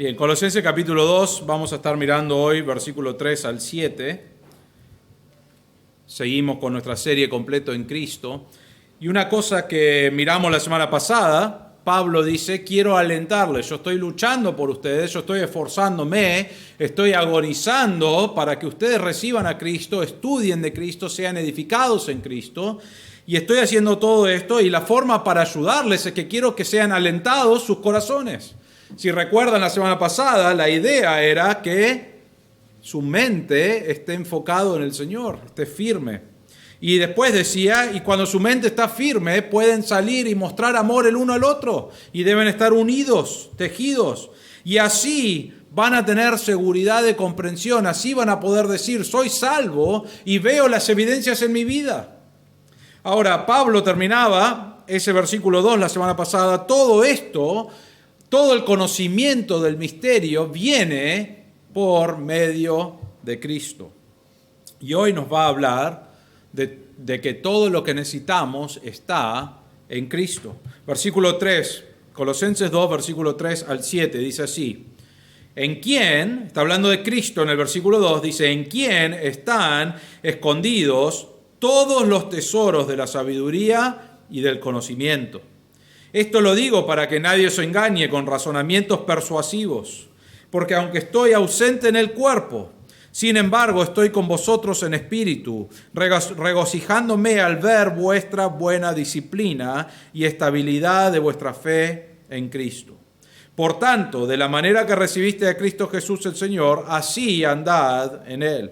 Bien, Colosenses capítulo 2, vamos a estar mirando hoy versículo 3 al 7. Seguimos con nuestra serie Completo en Cristo. Y una cosa que miramos la semana pasada, Pablo dice, quiero alentarles, yo estoy luchando por ustedes, yo estoy esforzándome, estoy agonizando para que ustedes reciban a Cristo, estudien de Cristo, sean edificados en Cristo. Y estoy haciendo todo esto y la forma para ayudarles es que quiero que sean alentados sus corazones. Si recuerdan la semana pasada, la idea era que su mente esté enfocado en el Señor, esté firme. Y después decía, y cuando su mente está firme, pueden salir y mostrar amor el uno al otro. Y deben estar unidos, tejidos. Y así van a tener seguridad de comprensión. Así van a poder decir, soy salvo y veo las evidencias en mi vida. Ahora, Pablo terminaba ese versículo 2 la semana pasada. Todo esto, todo el conocimiento del misterio viene por medio de Cristo. Y hoy nos va a hablar de que todo lo que necesitamos está en Cristo. Versículo 3, Colosenses 2, versículo 3 al 7, dice así. En quién, está hablando de Cristo en el versículo 2, dice, en quién están escondidos todos los tesoros de la sabiduría y del conocimiento. Esto lo digo para que nadie se engañe con razonamientos persuasivos, porque aunque estoy ausente en el cuerpo, sin embargo estoy con vosotros en espíritu, regocijándome al ver vuestra buena disciplina y estabilidad de vuestra fe en Cristo. Por tanto, de la manera que recibiste a Cristo Jesús el Señor, así andad en Él,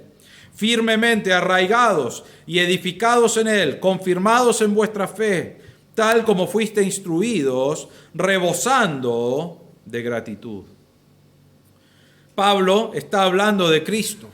firmemente arraigados y edificados en Él, confirmados en vuestra fe, tal como fuiste instruidos, rebosando de gratitud. Pablo está hablando de Cristo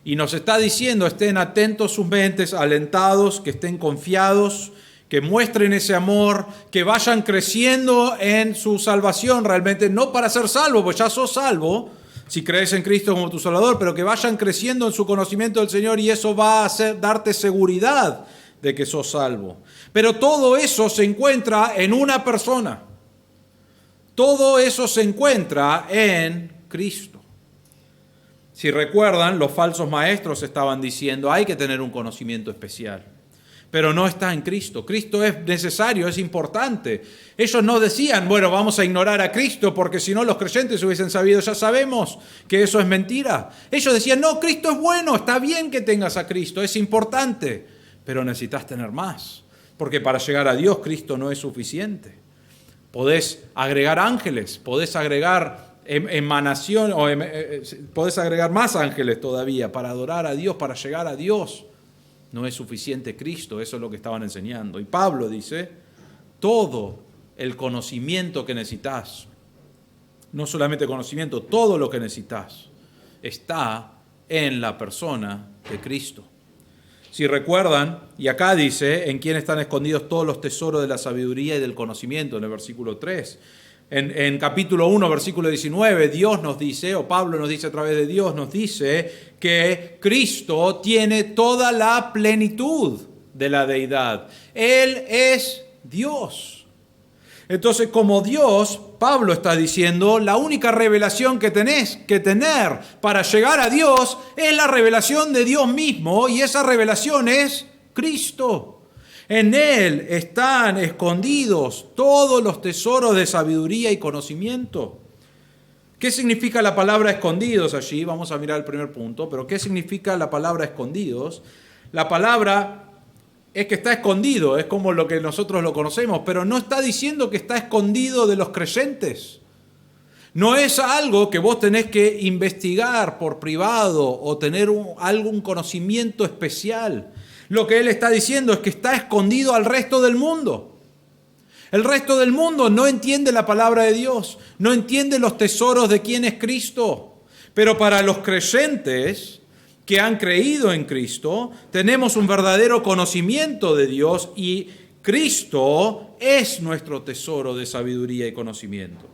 y nos está diciendo, estén atentos sus mentes, alentados, que estén confiados, que muestren ese amor, que vayan creciendo en su salvación realmente, no para ser salvo, pues ya sos salvo, si crees en Cristo como tu Salvador, pero que vayan creciendo en su conocimiento del Señor y eso va a darte seguridad de que sos salvo. Pero todo eso se encuentra en una persona. Todo eso se encuentra en Cristo. Si recuerdan, los falsos maestros estaban diciendo, hay que tener un conocimiento especial. Pero no está en Cristo. Cristo es necesario, es importante. Ellos no decían, bueno, vamos a ignorar a Cristo porque si no los creyentes hubiesen sabido, ya sabemos que eso es mentira. Ellos decían, no, Cristo es bueno, está bien que tengas a Cristo, es importante, pero necesitas tener más. Porque para llegar a Dios, Cristo no es suficiente. Podés agregar ángeles, podés agregar emanación, podés agregar más ángeles todavía para adorar a Dios, para llegar a Dios. No es suficiente Cristo, eso es lo que estaban enseñando. Y Pablo dice, todo el conocimiento que necesitas, no solamente conocimiento, todo lo que necesitas está en la persona de Cristo. Si recuerdan, y acá dice, en quién están escondidos todos los tesoros de la sabiduría y del conocimiento, en el versículo 3. En capítulo 1, versículo 19, Dios nos dice, o Pablo nos dice a través de Dios, nos dice que Cristo tiene toda la plenitud de la deidad. Él es Dios. Entonces, como Dios, Pablo está diciendo, la única revelación que tenés que tener para llegar a Dios es la revelación de Dios mismo, y esa revelación es Cristo. En Él están escondidos todos los tesoros de sabiduría y conocimiento. ¿Qué significa la palabra escondidos allí? Vamos a mirar el primer punto, pero ¿qué significa la palabra escondidos? La palabra es que está escondido, es como lo que nosotros lo conocemos, pero no está diciendo que está escondido de los creyentes. No es algo que vos tenés que investigar por privado o tener algún conocimiento especial. Lo que él está diciendo es que está escondido al resto del mundo. El resto del mundo no entiende la palabra de Dios, no entiende los tesoros de quién es Cristo. Pero para los creyentes que han creído en Cristo, tenemos un verdadero conocimiento de Dios y Cristo es nuestro tesoro de sabiduría y conocimiento.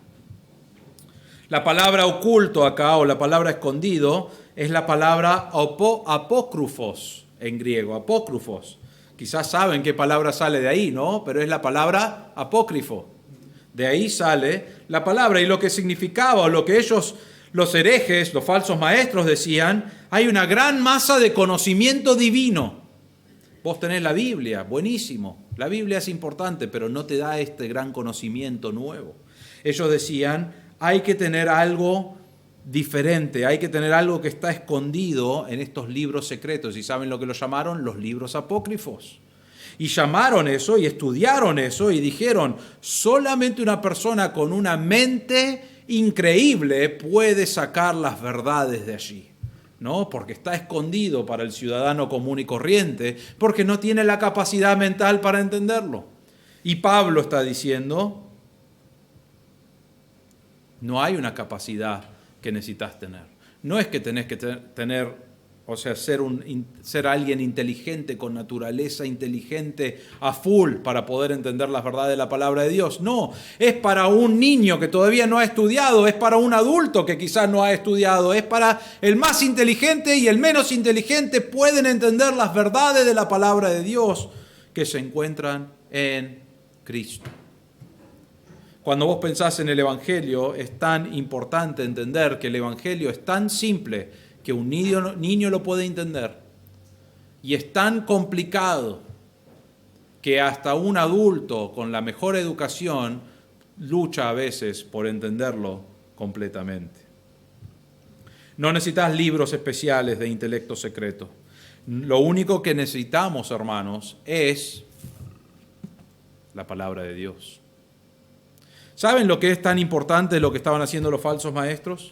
La palabra oculto acá, o la palabra escondido, es la palabra apócrifos en griego, apócrifos. Quizás saben qué palabra sale de ahí, ¿no? Pero es la palabra apócrifo. De ahí sale la palabra. Y lo que significaba, o lo que ellos, los herejes, los falsos maestros decían, hay una gran masa de conocimiento divino. Vos tenés la Biblia, buenísimo. La Biblia es importante, pero no te da este gran conocimiento nuevo. Ellos decían, hay que tener algo diferente, hay que tener algo que está escondido en estos libros secretos. ¿Y saben lo que lo llamaron? Los libros apócrifos. Y llamaron eso y estudiaron eso y dijeron, solamente una persona con una mente increíble puede sacar las verdades de allí. ¿No? Porque está escondido para el ciudadano común y corriente, porque no tiene la capacidad mental para entenderlo. Y Pablo está diciendo, no hay una capacidad que necesitas tener. No es que tenés que tener, o sea, ser alguien inteligente, con naturaleza inteligente a full para poder entender las verdades de la palabra de Dios. No, es para un niño que todavía no ha estudiado, es para un adulto que quizás no ha estudiado, es para el más inteligente y el menos inteligente pueden entender las verdades de la palabra de Dios que se encuentran en Cristo. Cuando vos pensás en el Evangelio, es tan importante entender que el Evangelio es tan simple que un niño lo puede entender. Y es tan complicado que hasta un adulto con la mejor educación lucha a veces por entenderlo completamente. No necesitas libros especiales de intelecto secreto. Lo único que necesitamos, hermanos, es la palabra de Dios. ¿Saben lo que es tan importante lo que estaban haciendo los falsos maestros?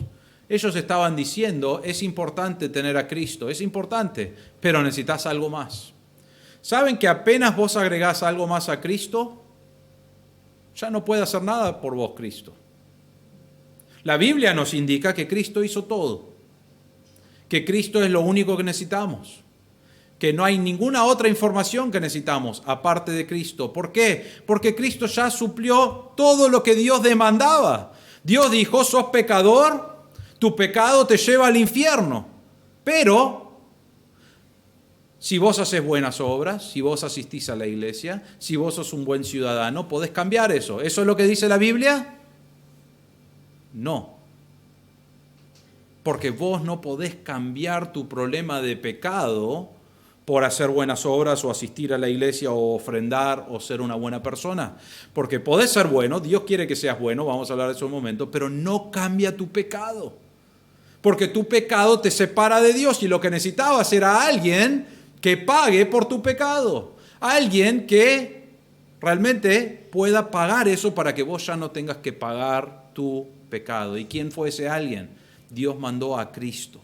Ellos estaban diciendo, es importante tener a Cristo, es importante, pero necesitas algo más. ¿Saben que apenas vos agregás algo más a Cristo, ya no puede hacer nada por vos Cristo? La Biblia nos indica que Cristo hizo todo, que Cristo es lo único que necesitamos, que no hay ninguna otra información que necesitamos aparte de Cristo. ¿Por qué? Porque Cristo ya suplió todo lo que Dios demandaba. Dios dijo, sos pecador, tu pecado te lleva al infierno, pero si vos haces buenas obras, si vos asistís a la iglesia, si vos sos un buen ciudadano, podés cambiar eso. ¿Eso es lo que dice la Biblia? No. Porque vos no podés cambiar tu problema de pecado por hacer buenas obras o asistir a la iglesia o ofrendar o ser una buena persona. Porque podés ser bueno, Dios quiere que seas bueno, vamos a hablar de eso en un momento, pero no cambia tu pecado. Porque tu pecado te separa de Dios y lo que necesitabas era alguien que pague por tu pecado. Alguien que realmente pueda pagar eso para que vos ya no tengas que pagar tu pecado. ¿Y quién fue ese alguien? Dios mandó a Cristo.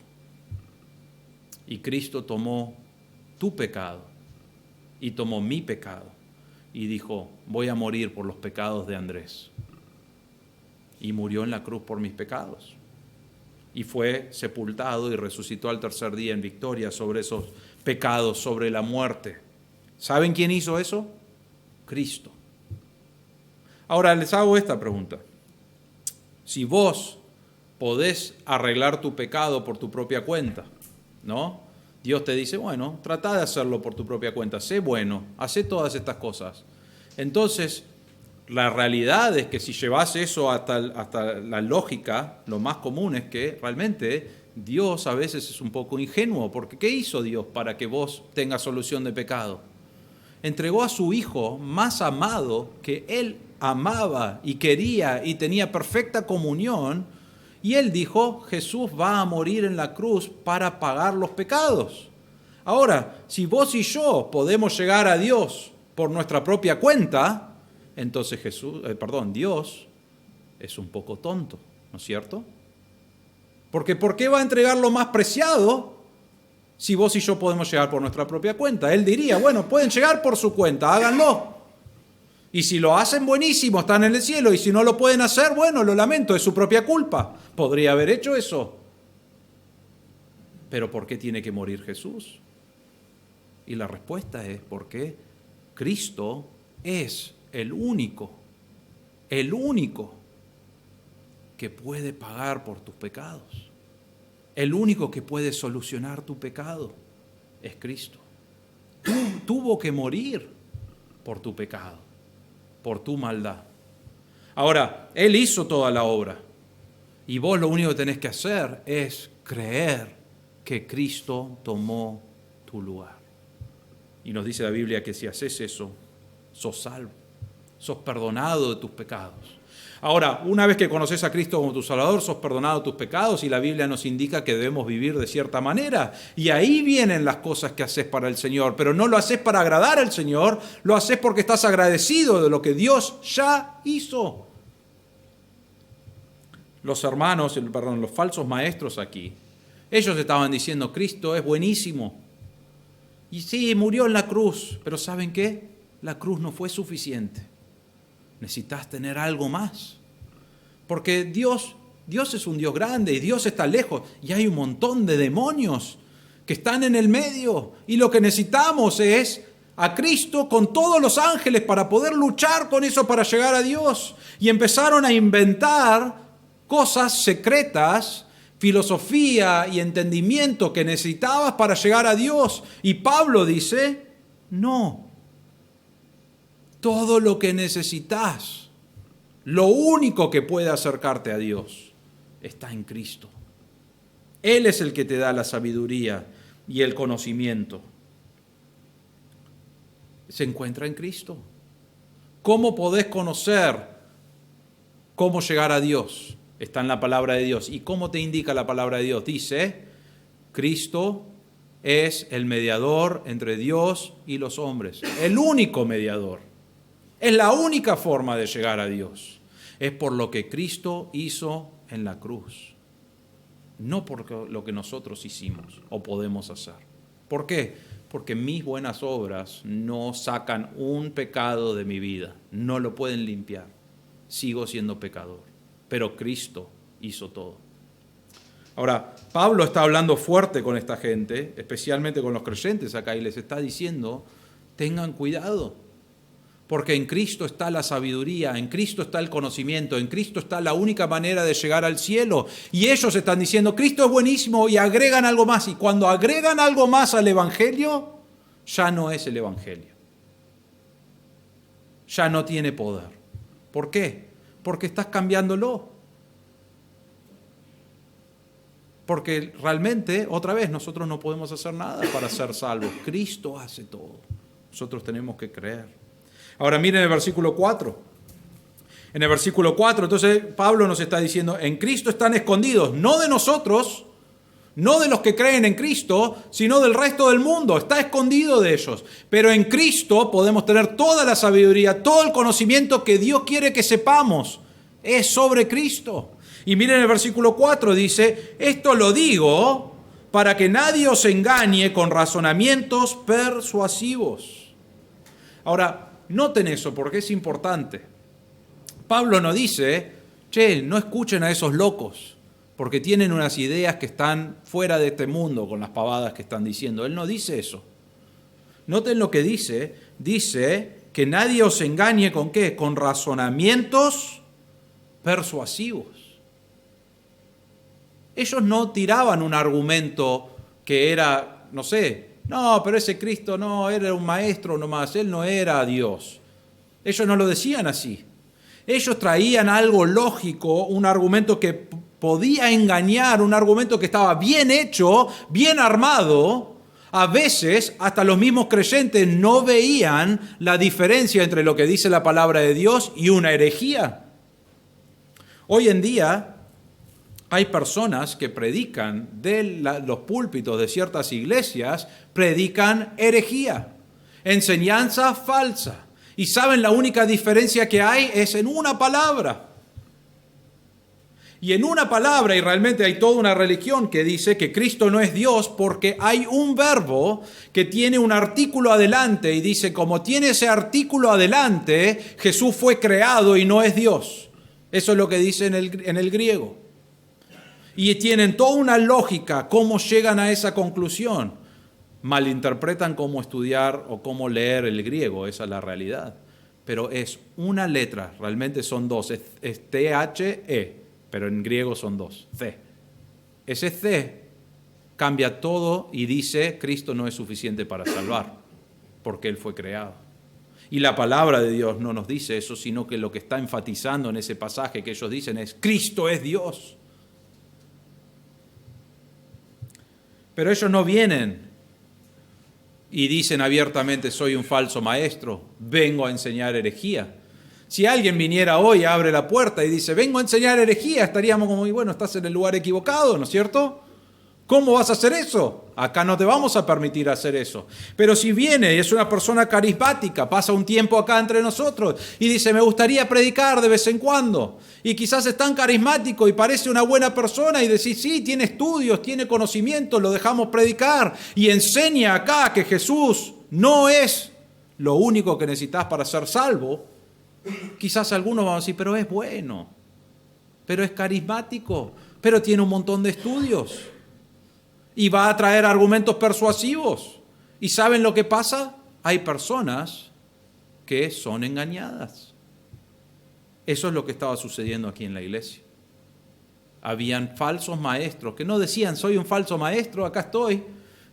Y Cristo tomó tu pecado y tomó mi pecado y dijo, voy a morir por los pecados de Andrés. Y murió en la cruz por mis pecados. Y fue sepultado y resucitó al tercer día en victoria sobre esos pecados, sobre la muerte. ¿Saben quién hizo eso? Cristo. Ahora les hago esta pregunta. Si vos podés arreglar tu pecado por tu propia cuenta, ¿no? Dios te dice, bueno, trata de hacerlo por tu propia cuenta, sé bueno, hacé todas estas cosas. Entonces, la realidad es que si llevas eso hasta la lógica, lo más común es que realmente Dios a veces es un poco ingenuo, porque ¿qué hizo Dios para que vos tengas solución de pecado? Entregó a su Hijo más amado, que Él amaba y quería y tenía perfecta comunión, y Él dijo, Jesús va a morir en la cruz para pagar los pecados. Ahora, si vos y yo podemos llegar a Dios por nuestra propia cuenta, entonces Dios es un poco tonto, ¿no es cierto? Porque ¿por qué va a entregar lo más preciado si vos y yo podemos llegar por nuestra propia cuenta? Él diría, bueno, pueden llegar por su cuenta, háganlo. Y si lo hacen, buenísimo, están en el cielo. Y si no lo pueden hacer, bueno, lo lamento, es su propia culpa. Podría haber hecho eso. Pero ¿por qué tiene que morir Jesús? Y la respuesta es porque Cristo es el único que puede pagar por tus pecados. El único que puede solucionar tu pecado es Cristo. Tuvo que morir por tu pecado, por tu maldad. Ahora, Él hizo toda la obra. Y vos lo único que tenés que hacer es creer que Cristo tomó tu lugar. Y nos dice la Biblia que si haces eso, sos salvo, sos perdonado de tus pecados. Ahora, una vez que conoces a Cristo como tu Salvador, sos perdonado de tus pecados y la Biblia nos indica que debemos vivir de cierta manera. Y ahí vienen las cosas que haces para el Señor, pero no lo haces para agradar al Señor, lo haces porque estás agradecido de lo que Dios ya hizo. Los falsos maestros aquí, ellos estaban diciendo, Cristo es buenísimo. Y sí, murió en la cruz, pero ¿saben qué? La cruz no fue suficiente. Necesitas tener algo más. Porque Dios es un Dios grande y Dios está lejos. Y hay un montón de demonios que están en el medio. Y lo que necesitamos es a Cristo con todos los ángeles para poder luchar con eso para llegar a Dios. Y empezaron a inventar cosas secretas, filosofía y entendimiento que necesitabas para llegar a Dios. Y Pablo dice, no. Todo lo que necesitas, lo único que puede acercarte a Dios, está en Cristo. Él es el que te da la sabiduría y el conocimiento. Se encuentra en Cristo. ¿Cómo podés conocer cómo llegar a Dios? Está en la palabra de Dios. ¿Y cómo te indica la palabra de Dios? Dice, Cristo es el mediador entre Dios y los hombres. El único mediador. Es la única forma de llegar a Dios. Es por lo que Cristo hizo en la cruz. No por lo que nosotros hicimos o podemos hacer. ¿Por qué? Porque mis buenas obras no sacan un pecado de mi vida. No lo pueden limpiar. Sigo siendo pecador. Pero Cristo hizo todo. Ahora, Pablo está hablando fuerte con esta gente, especialmente con los creyentes acá, y les está diciendo, tengan cuidado. Porque en Cristo está la sabiduría, en Cristo está el conocimiento, en Cristo está la única manera de llegar al cielo. Y ellos están diciendo, Cristo es buenísimo, y agregan algo más. Y cuando agregan algo más al Evangelio, ya no es el Evangelio. Ya no tiene poder. ¿Por qué? Porque estás cambiándolo. Porque realmente, otra vez, nosotros no podemos hacer nada para ser salvos. Cristo hace todo. Nosotros tenemos que creer. Ahora miren el versículo 4. En el versículo 4, entonces Pablo nos está diciendo, en Cristo están escondidos, no de nosotros, no de los que creen en Cristo, sino del resto del mundo. Está escondido de ellos. Pero en Cristo podemos tener toda la sabiduría, todo el conocimiento que Dios quiere que sepamos. Es sobre Cristo. Y miren el versículo 4, dice, esto lo digo para que nadie os engañe con razonamientos persuasivos. Ahora, noten eso porque es importante. Pablo no dice, no escuchen a esos locos, porque tienen unas ideas que están fuera de este mundo con las pavadas que están diciendo. Él no dice eso. Noten lo que dice. Dice que nadie os engañe ¿con qué? Con razonamientos persuasivos. Ellos no tiraban un argumento que era, no, pero ese Cristo no, era un maestro nomás, él no era Dios. Ellos no lo decían así. Ellos traían algo lógico, un argumento que podía engañar, un argumento que estaba bien hecho, bien armado. A veces, hasta los mismos creyentes no veían la diferencia entre lo que dice la palabra de Dios y una herejía. Hoy en día hay personas que predican de los púlpitos de ciertas iglesias, predican herejía, enseñanza falsa. Y saben, la única diferencia que hay es en una palabra. Y en una palabra, y realmente hay toda una religión que dice que Cristo no es Dios porque hay un verbo que tiene un artículo adelante y dice, como tiene ese artículo adelante, Jesús fue creado y no es Dios. Eso es lo que dice en el griego. Y tienen toda una lógica, cómo llegan a esa conclusión. Malinterpretan cómo estudiar o cómo leer el griego, esa es la realidad. Pero es una letra, realmente son dos, es T-H-E, pero en griego son dos, C. Ese C cambia todo y dice, Cristo no es suficiente para salvar, porque Él fue creado. Y la palabra de Dios no nos dice eso, sino que lo que está enfatizando en ese pasaje que ellos dicen es: Cristo es Dios. Pero ellos no vienen y dicen abiertamente: soy un falso maestro, vengo a enseñar herejía. Si alguien viniera hoy, abre la puerta y dice: vengo a enseñar herejía, estaríamos como: y bueno, estás en el lugar equivocado, ¿no es cierto? ¿Cómo vas a hacer eso? Acá no te vamos a permitir hacer eso. Pero si viene y es una persona carismática, pasa un tiempo acá entre nosotros y dice: me gustaría predicar de vez en cuando. Y quizás es tan carismático y parece una buena persona y decís: sí, tiene estudios, tiene conocimiento, lo dejamos predicar. Y enseña acá que Jesús no es lo único que necesitas para ser salvo. Quizás algunos van a decir: pero es bueno, pero es carismático, pero tiene un montón de estudios. Y va a traer argumentos persuasivos. ¿Y saben lo que pasa? Hay personas que son engañadas. Eso es lo que estaba sucediendo aquí en la iglesia. Habían falsos maestros que no decían: soy un falso maestro, acá estoy.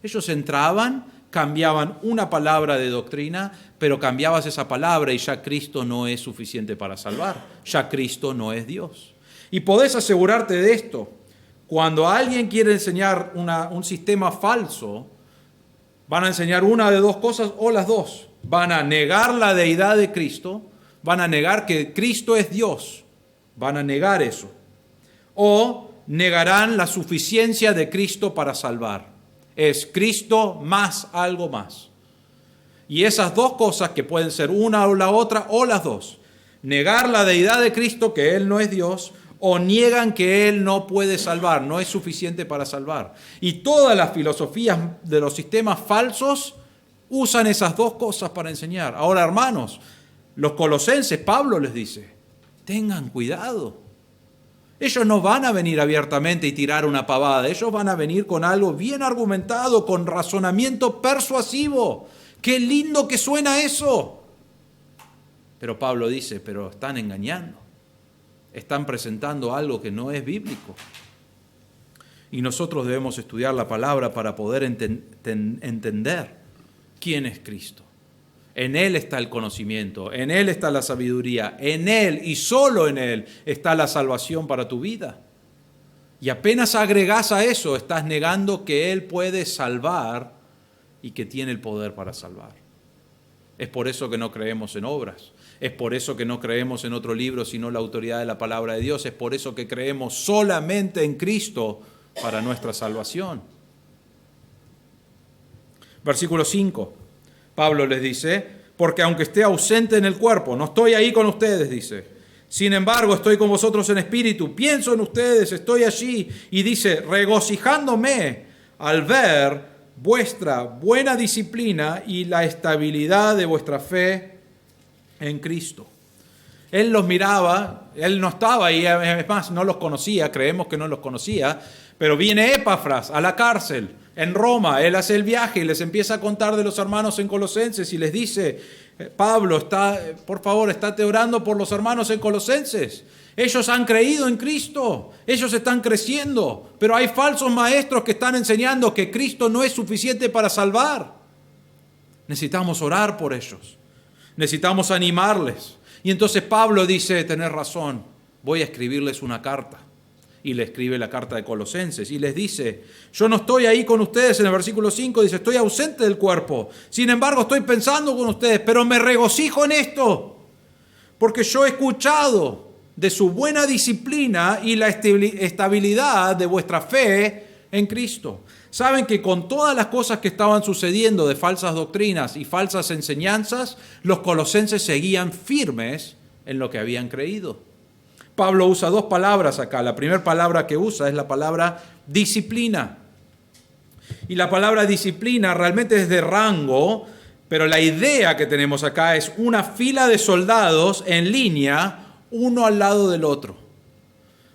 Ellos entraban, cambiaban una palabra de doctrina, pero cambiabas esa palabra y ya Cristo no es suficiente para salvar. Ya Cristo no es Dios. Y podés asegurarte de esto. Cuando alguien quiere enseñar un sistema falso, van a enseñar una de dos cosas o las dos. Van a negar la deidad de Cristo, van a negar que Cristo es Dios, van a negar eso. O negarán la suficiencia de Cristo para salvar. Es Cristo más algo más. Y esas dos cosas, que pueden ser una o la otra o las dos: negar la deidad de Cristo, que Él no es Dios, o niegan que Él no puede salvar, no es suficiente para salvar. Y todas las filosofías de los sistemas falsos usan esas dos cosas para enseñar. Ahora, hermanos, los colosenses, Pablo les dice: tengan cuidado. Ellos no van a venir abiertamente y tirar una pavada. Ellos van a venir con algo bien argumentado, con razonamiento persuasivo. ¡Qué lindo que suena eso! Pero Pablo dice: pero están engañando. Están presentando algo que no es bíblico. Y nosotros debemos estudiar la palabra para poder entender quién es Cristo. En Él está el conocimiento, en Él está la sabiduría, en Él y solo en Él está la salvación para tu vida. Y apenas agregás a eso, estás negando que Él puede salvar y que tiene el poder para salvar. Es por eso que no creemos en obras. Es por eso que no creemos en otro libro sino la autoridad de la palabra de Dios. Es por eso que creemos solamente en Cristo para nuestra salvación. Versículo 5. Pablo les dice: porque aunque esté ausente en el cuerpo, no estoy ahí con ustedes, dice. Sin embargo, estoy con vosotros en espíritu, pienso en ustedes, estoy allí. Y dice: regocijándome al ver vuestra buena disciplina y la estabilidad de vuestra fe en Cristo. Él los miraba, él no estaba ahí, es más, no los conocía, creemos que no los conocía, pero viene Epafras a la cárcel en Roma, él hace el viaje y les empieza a contar de los hermanos en Colosenses y les dice: Pablo, por favor, estate orando por los hermanos en Colosenses. Ellos han creído en Cristo, ellos están creciendo, pero hay falsos maestros que están enseñando que Cristo no es suficiente para salvar. Necesitamos orar por ellos, necesitamos animarles. Y entonces Pablo dice: tenés razón, voy a escribirles una carta. Y le escribe la carta de Colosenses y les dice: yo no estoy ahí con ustedes. En el versículo 5 dice: estoy ausente del cuerpo, sin embargo estoy pensando con ustedes, pero me regocijo en esto, porque yo he escuchado de su buena disciplina y la estabilidad de vuestra fe en Cristo. Saben que con todas las cosas que estaban sucediendo de falsas doctrinas y falsas enseñanzas, los colosenses seguían firmes en lo que habían creído. Pablo usa dos palabras acá. La primera palabra que usa es la palabra disciplina. Y la palabra disciplina realmente es de rango, pero la idea que tenemos acá es una fila de soldados en línea, uno al lado del otro.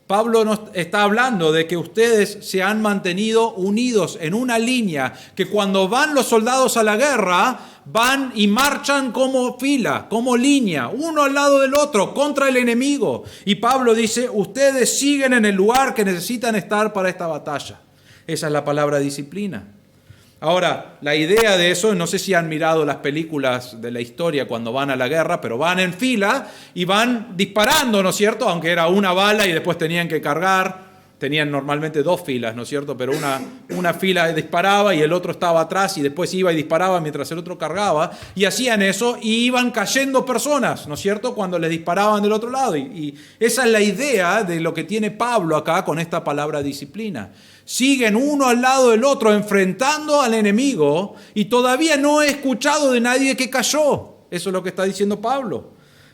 Pablo nos está hablando de que ustedes se han mantenido unidos en una línea, que cuando van los soldados a la guerra, van y marchan como fila, como línea, uno al lado del otro, contra el enemigo. Y Pablo dice: ustedes siguen en el lugar que necesitan estar para esta batalla. Esa es la palabra disciplina. Ahora, la idea de eso, no sé si han mirado las películas de la historia cuando van a la guerra, pero van en fila y van disparando, ¿no es cierto? Aunque era una bala y después tenían que cargar. Tenían normalmente 2 filas, ¿no es cierto? Pero una fila disparaba y el otro estaba atrás y después iba y disparaba mientras el otro cargaba. Y hacían eso y iban cayendo personas, ¿no es cierto? Cuando les disparaban del otro lado. Y esa es la idea de lo que tiene Pablo acá con esta palabra disciplina. Siguen uno al lado del otro enfrentando al enemigo y todavía no he escuchado de nadie que cayó. Eso es lo que está diciendo Pablo.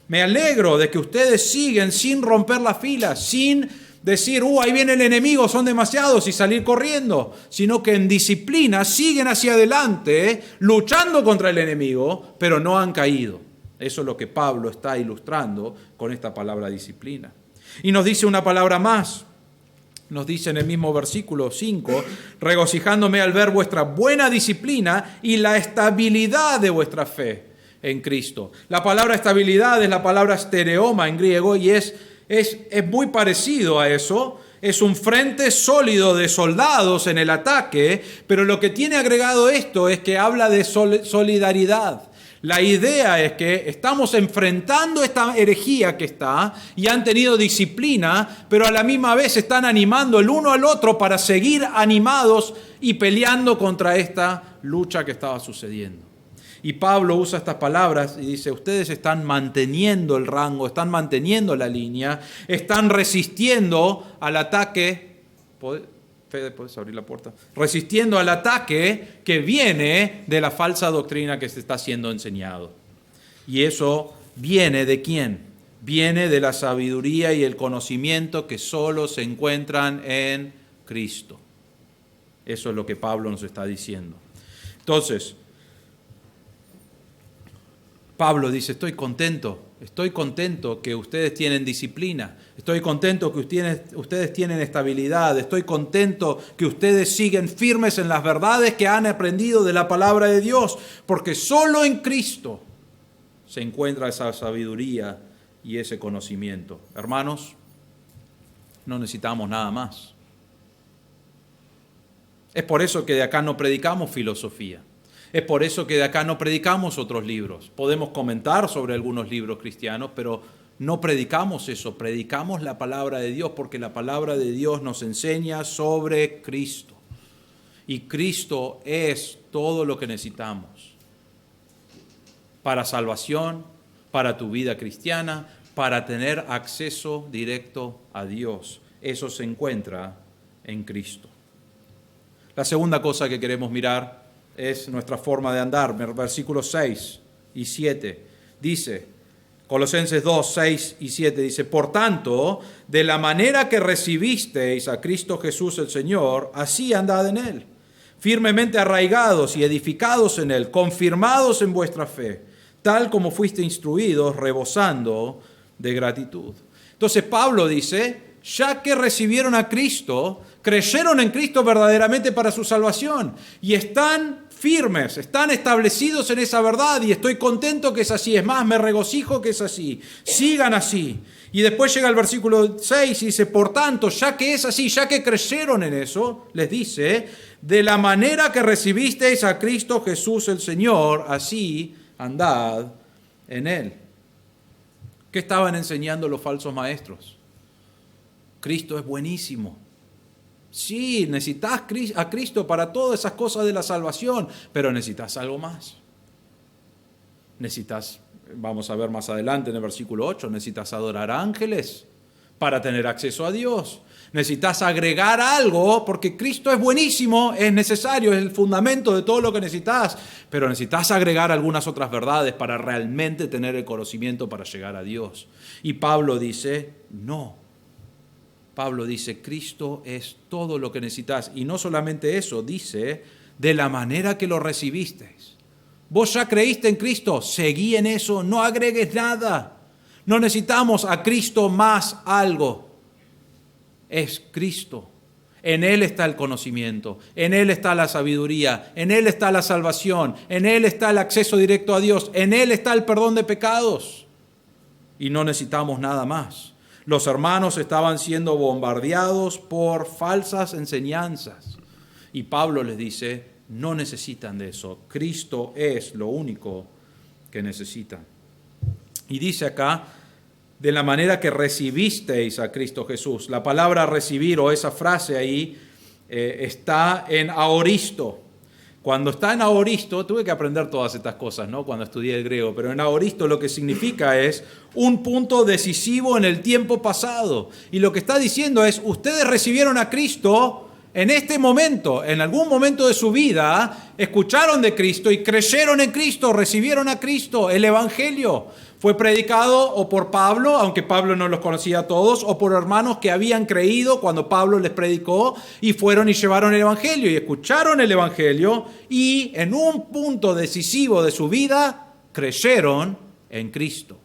Me alegro de que ustedes siguen sin romper la fila, sin decir, ahí viene el enemigo, son demasiados y salir corriendo, sino que en disciplina siguen hacia adelante, luchando contra el enemigo, pero no han caído. Eso es lo que Pablo está ilustrando con esta palabra disciplina. Y nos dice una palabra más. Nos dice en el mismo versículo 5, regocijándome al ver vuestra buena disciplina y la estabilidad de vuestra fe en Cristo. La palabra estabilidad es la palabra stereoma en griego y es muy parecido a eso. Es un frente sólido de soldados en el ataque, pero lo que tiene agregado esto es que habla de solidaridad. La idea es que estamos enfrentando esta herejía que está y han tenido disciplina, pero a la misma vez están animando el uno al otro para seguir animados y peleando contra esta lucha que estaba sucediendo. Y Pablo usa estas palabras y dice, ustedes están manteniendo el rango, están manteniendo la línea, están resistiendo al ataque. Fede, ¿puedes abrir la puerta? Resistiendo al ataque que viene de la falsa doctrina que se está siendo enseñado. Y eso viene ¿de quién? Viene de la sabiduría y el conocimiento que solo se encuentran en Cristo. Eso es lo que Pablo nos está diciendo. Entonces, Pablo dice, estoy contento que ustedes tienen disciplina, estoy contento que ustedes tienen estabilidad, estoy contento que ustedes siguen firmes en las verdades que han aprendido de la palabra de Dios, porque solo en Cristo se encuentra esa sabiduría y ese conocimiento. Hermanos, no necesitamos nada más. Es por eso que de acá no predicamos filosofía. Es por eso que de acá no predicamos otros libros. Podemos comentar sobre algunos libros cristianos, pero no predicamos eso. Predicamos la palabra de Dios porque la palabra de Dios nos enseña sobre Cristo. Y Cristo es todo lo que necesitamos para salvación, para tu vida cristiana, para tener acceso directo a Dios. Eso se encuentra en Cristo. La segunda cosa que queremos mirar es nuestra forma de andar. Versículos 6 y 7 dice, Colosenses 2, 6 y 7 dice, por tanto, de la manera que recibisteis a Cristo Jesús el Señor, así andad en Él, firmemente arraigados y edificados en Él, confirmados en vuestra fe, tal como fuiste instruidos, rebosando de gratitud. Entonces Pablo dice, ya que recibieron a Cristo, creyeron en Cristo verdaderamente para su salvación y están firmes, están establecidos en esa verdad y estoy contento que es así. Es más, me regocijo que es así. Sigan así. Y después llega el versículo 6 y dice, por tanto, ya que es así, ya que creyeron en eso, les dice, de la manera que recibisteis a Cristo Jesús el Señor, así andad en Él. ¿Qué estaban enseñando los falsos maestros? Cristo es buenísimo. Sí, necesitas a Cristo para todas esas cosas de la salvación, pero necesitas algo más. Necesitas, vamos a ver más adelante en el versículo 8, necesitas adorar a ángeles para tener acceso a Dios. Necesitas agregar algo, porque Cristo es buenísimo, es necesario, es el fundamento de todo lo que necesitas, pero necesitas agregar algunas otras verdades para realmente tener el conocimiento para llegar a Dios. Y Pablo dice, no. Pablo dice, Cristo es todo lo que necesitas. Y no solamente eso, dice, de la manera que lo recibisteis. Vos ya creíste en Cristo, seguí en eso, no agregues nada. No necesitamos a Cristo más algo. Es Cristo. En Él está el conocimiento, en Él está la sabiduría, en Él está la salvación, en Él está el acceso directo a Dios, en Él está el perdón de pecados. Y no necesitamos nada más. Los hermanos estaban siendo bombardeados por falsas enseñanzas. Y Pablo les dice, no necesitan de eso. Cristo es lo único que necesitan. Y dice acá, de la manera que recibisteis a Cristo Jesús. La palabra recibir o esa frase ahí está en aoristo. Cuando está en aoristo, tuve que aprender todas estas cosas, ¿no? Cuando estudié el griego, pero en aoristo lo que significa es un punto decisivo en el tiempo pasado. Y lo que está diciendo es, ustedes recibieron a Cristo en este momento, en algún momento de su vida, escucharon de Cristo y creyeron en Cristo, recibieron a Cristo. El Evangelio fue predicado o por Pablo, aunque Pablo no los conocía a todos, o por hermanos que habían creído cuando Pablo les predicó y fueron y llevaron el Evangelio y escucharon el Evangelio y en un punto decisivo de su vida creyeron en Cristo.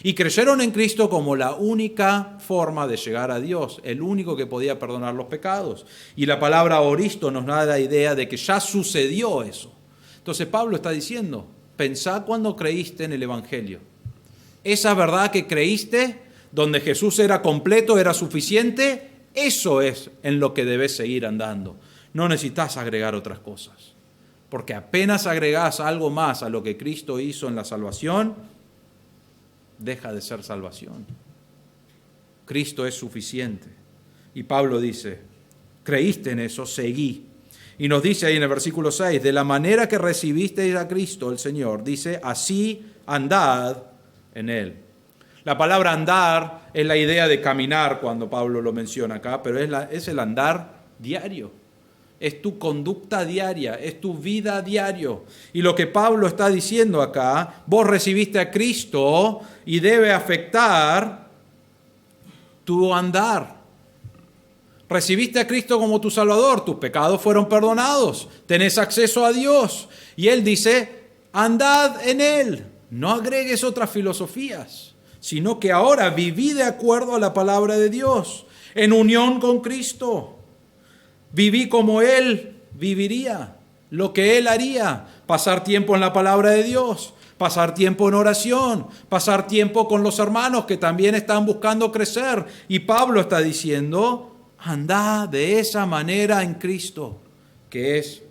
Y creyeron en Cristo como la única forma de llegar a Dios, el único que podía perdonar los pecados. Y la palabra aoristo nos da la idea de que ya sucedió eso. Entonces Pablo está diciendo, pensá cuando creíste en el Evangelio. Esa verdad que creíste, donde Jesús era completo, era suficiente, eso es en lo que debes seguir andando. No necesitas agregar otras cosas. Porque apenas agregás algo más a lo que Cristo hizo en la salvación, deja de ser salvación. Cristo es suficiente. Y Pablo dice, creíste en eso, seguí. Y nos dice ahí en el versículo 6, de la manera que recibisteis a Cristo el Señor, dice, así andad en Él. La palabra andar es la idea de caminar cuando Pablo lo menciona acá, pero es el andar diario. Es tu conducta diaria, es tu vida diario. Y lo que Pablo está diciendo acá, vos recibiste a Cristo y debe afectar tu andar. Recibiste a Cristo como tu Salvador, tus pecados fueron perdonados, tenés acceso a Dios. Y Él dice, andad en Él, no agregues otras filosofías, sino que ahora viví de acuerdo a la palabra de Dios, en unión con Cristo. Viví como Él viviría, lo que Él haría, pasar tiempo en la palabra de Dios, pasar tiempo en oración, pasar tiempo con los hermanos que también están buscando crecer. Y Pablo está diciendo, anda de esa manera en Cristo, que es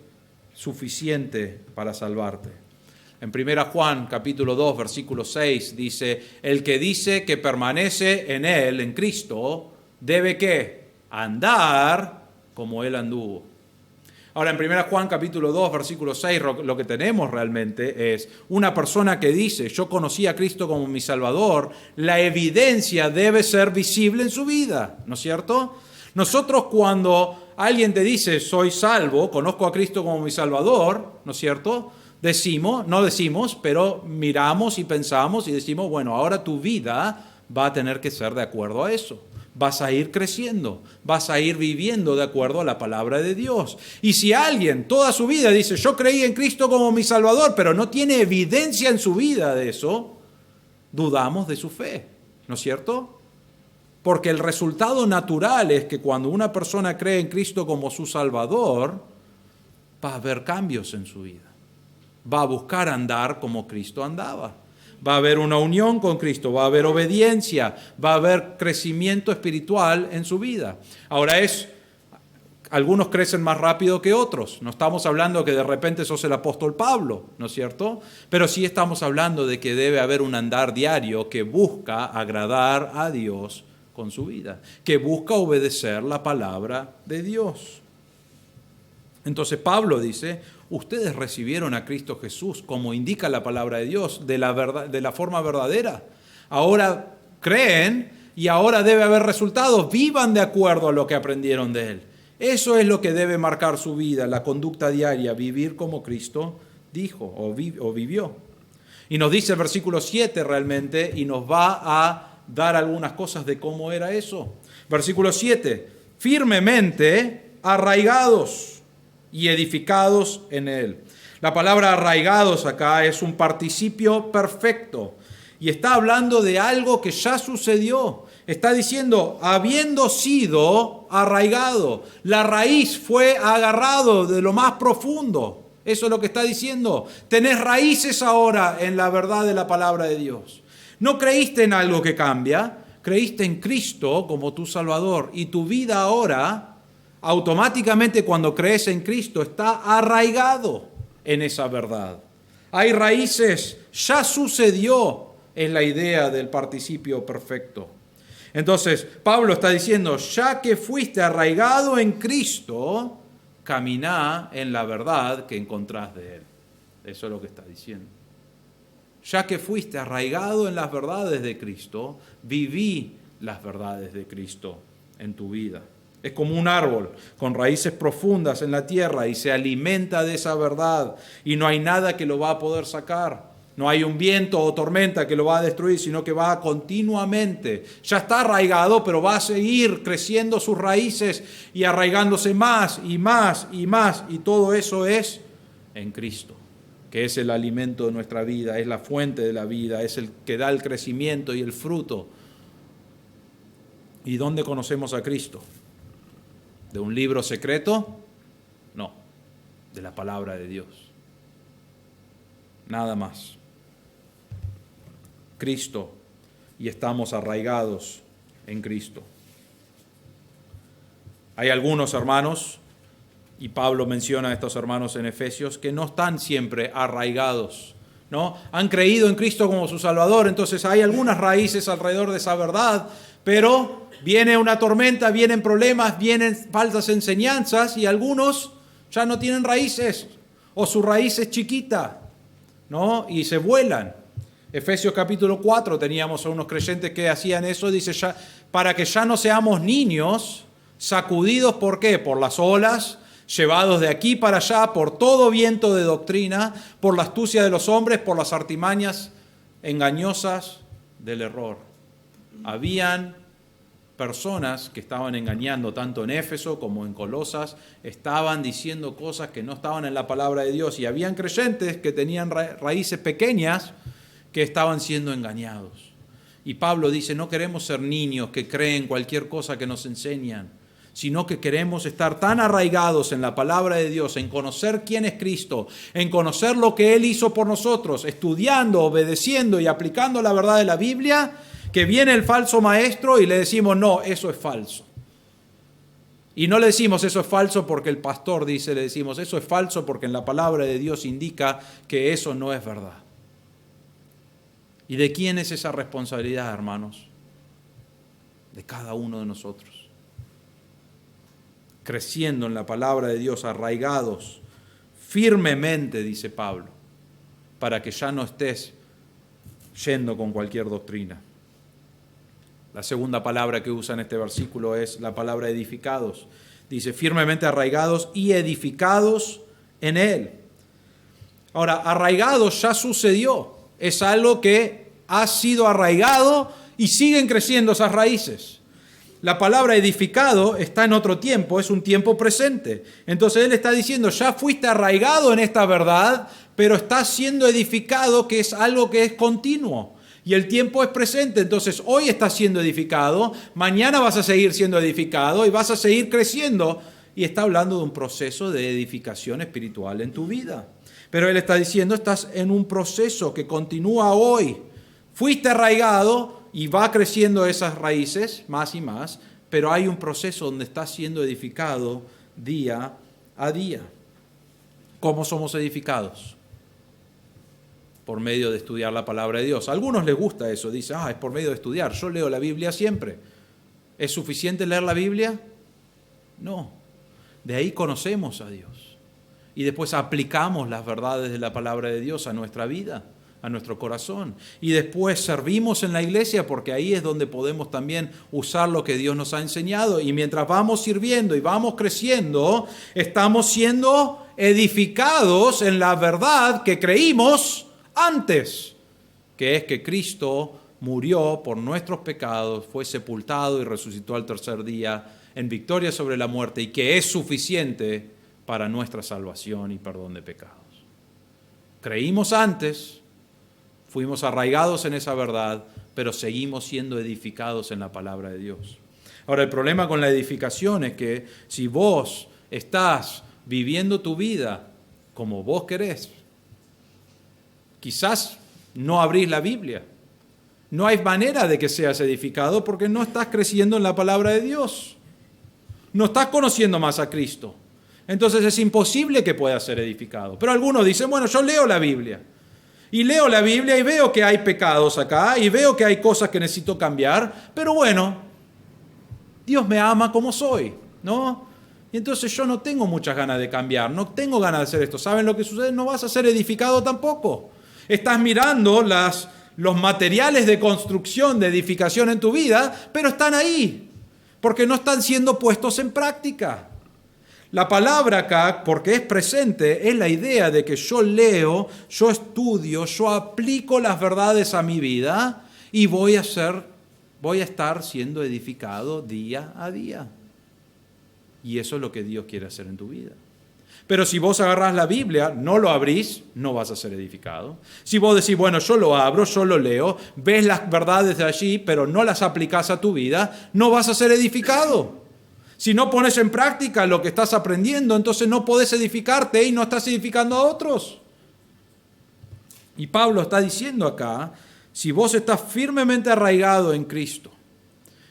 suficiente para salvarte. En 1 Juan capítulo 2, versículo 6 dice, el que dice que permanece en Él, en Cristo, debe ¿qué? Andar como Él anduvo. Ahora, en 1 Juan capítulo 2, versículo 6, lo que tenemos realmente es una persona que dice, yo conocí a Cristo como mi Salvador, la evidencia debe ser visible en su vida, ¿no es cierto? Nosotros cuando alguien te dice, soy salvo, conozco a Cristo como mi Salvador, ¿no es cierto? No decimos, pero miramos y pensamos y decimos, bueno, ahora tu vida va a tener que ser de acuerdo a eso. Vas a ir creciendo, vas a ir viviendo de acuerdo a la palabra de Dios. Y si alguien toda su vida dice, yo creí en Cristo como mi Salvador, pero no tiene evidencia en su vida de eso, dudamos de su fe, ¿no es cierto? Porque el resultado natural es que cuando una persona cree en Cristo como su Salvador, va a haber cambios en su vida. Va a buscar andar como Cristo andaba. Va a haber una unión con Cristo, va a haber obediencia, va a haber crecimiento espiritual en su vida. Ahora algunos crecen más rápido que otros. No estamos hablando que de repente sos el apóstol Pablo, ¿no es cierto? Pero sí estamos hablando de que debe haber un andar diario que busca agradar a Dios con su vida, que busca obedecer la palabra de Dios. Entonces Pablo dice, ustedes recibieron a Cristo Jesús, como indica la palabra de Dios, de la forma verdadera. Ahora creen y ahora debe haber resultados. Vivan de acuerdo a lo que aprendieron de Él. Eso es lo que debe marcar su vida, la conducta diaria, vivir como Cristo dijo o vivió. Y nos dice el versículo 7 realmente, y nos va a dar algunas cosas de cómo era eso. Versículo 7, firmemente arraigados y edificados en Él. La palabra arraigados acá es un participio perfecto y está hablando de algo que ya sucedió. Está diciendo, habiendo sido arraigado, la raíz fue agarrado de lo más profundo. Eso es lo que está diciendo. Tenés raíces ahora en la verdad de la palabra de Dios. No creíste en algo que cambia, creíste en Cristo como tu Salvador y tu vida ahora automáticamente cuando crees en Cristo está arraigado en esa verdad. Hay raíces, ya sucedió, es la idea del participio perfecto. Entonces, Pablo está diciendo, ya que fuiste arraigado en Cristo, caminá en la verdad que encontrás de Él. Eso es lo que está diciendo. Ya que fuiste arraigado en las verdades de Cristo, viví las verdades de Cristo en tu vida. Es como un árbol con raíces profundas en la tierra y se alimenta de esa verdad y no hay nada que lo va a poder sacar. No hay un viento o tormenta que lo va a destruir, sino que va continuamente. Ya está arraigado, pero va a seguir creciendo sus raíces y arraigándose más y más y más. Y todo eso es en Cristo, que es el alimento de nuestra vida, es la fuente de la vida, es el que da el crecimiento y el fruto. ¿Y dónde conocemos a Cristo? ¿De un libro secreto? No, de la palabra de Dios. Nada más. Cristo, y estamos arraigados en Cristo. Hay algunos hermanos, y Pablo menciona a estos hermanos en Efesios, que no están siempre arraigados, ¿no? Han creído en Cristo como su Salvador, entonces hay algunas raíces alrededor de esa verdad, pero viene una tormenta, vienen problemas, vienen falsas enseñanzas, y algunos ya no tienen raíces, o su raíz es chiquita, ¿no? Y se vuelan. Efesios capítulo 4 teníamos a unos creyentes que hacían eso, dice, ya, para que ya no seamos niños sacudidos, ¿por qué? Por las olas, llevados de aquí para allá, por todo viento de doctrina, por la astucia de los hombres, por las artimañas engañosas del error. Habían personas que estaban engañando, tanto en Éfeso como en Colosas, estaban diciendo cosas que no estaban en la palabra de Dios, y habían creyentes que tenían raíces pequeñas, que estaban siendo engañados. Y Pablo dice, no queremos ser niños que creen cualquier cosa que nos enseñan, sino que queremos estar tan arraigados en la palabra de Dios, en conocer quién es Cristo, en conocer lo que Él hizo por nosotros, estudiando, obedeciendo y aplicando la verdad de la Biblia, que viene el falso maestro y le decimos, no, eso es falso. Y no le decimos eso es falso porque el pastor dice, le decimos eso es falso porque en la palabra de Dios indica que eso no es verdad. ¿Y de quién es esa responsabilidad, hermanos? De cada uno de nosotros. Creciendo en la palabra de Dios, arraigados firmemente, dice Pablo, para que ya no estés yendo con cualquier doctrina. La segunda palabra que usa en este versículo es la palabra edificados. Dice firmemente arraigados y edificados en Él. Ahora, arraigados ya sucedió. Es algo que ha sido arraigado y siguen creciendo esas raíces. La palabra edificado está en otro tiempo, es un tiempo presente. Entonces él está diciendo, ya fuiste arraigado en esta verdad, pero estás siendo edificado, que es algo que es continuo. Y el tiempo es presente, entonces hoy estás siendo edificado, mañana vas a seguir siendo edificado y vas a seguir creciendo. Y está hablando de un proceso de edificación espiritual en tu vida. Pero él está diciendo, estás en un proceso que continúa hoy. Fuiste arraigado y va creciendo esas raíces más y más, pero hay un proceso donde estás siendo edificado día a día. ¿Cómo somos edificados? Por medio de estudiar la palabra de Dios. A algunos les gusta eso, dicen, es por medio de estudiar. Yo leo la Biblia siempre. ¿Es suficiente leer la Biblia? No. De ahí conocemos a Dios. Y después aplicamos las verdades de la palabra de Dios a nuestra vida, a nuestro corazón. Y después servimos en la iglesia porque ahí es donde podemos también usar lo que Dios nos ha enseñado. Y mientras vamos sirviendo y vamos creciendo, estamos siendo edificados en la verdad que creímos antes, que es que Cristo murió por nuestros pecados, fue sepultado y resucitó al tercer día en victoria sobre la muerte y que es suficiente para nuestra salvación y perdón de pecados. Creímos antes, fuimos arraigados en esa verdad, pero seguimos siendo edificados en la palabra de Dios. Ahora, el problema con la edificación es que si vos estás viviendo tu vida como vos querés, quizás no abrís la Biblia. No hay manera de que seas edificado porque no estás creciendo en la palabra de Dios. no estás conociendo más a Cristo. Entonces es imposible que pueda ser edificado. Pero algunos dicen, bueno, yo leo la Biblia. Y leo la Biblia y veo que hay pecados acá y veo que hay cosas que necesito cambiar. Pero bueno, Dios me ama como soy, ¿no? Y entonces yo no tengo muchas ganas de cambiar, no tengo ganas de hacer esto. ¿Saben lo que sucede? No vas a ser edificado tampoco. Estás mirando los materiales de construcción, de edificación en tu vida, pero están ahí, porque no están siendo puestos en práctica. La palabra acá, porque es presente, es la idea de que yo leo, yo estudio, yo aplico las verdades a mi vida y voy a estar siendo edificado día a día. Y eso es lo que Dios quiere hacer en tu vida. Pero si vos agarrás la Biblia, no lo abrís, no vas a ser edificado. Si vos decís, bueno, yo lo abro, yo lo leo, ves las verdades de allí, pero no las aplicás a tu vida, no vas a ser edificado. Si no pones en práctica lo que estás aprendiendo, entonces no podés edificarte y no estás edificando a otros. Y Pablo está diciendo acá, si vos estás firmemente arraigado en Cristo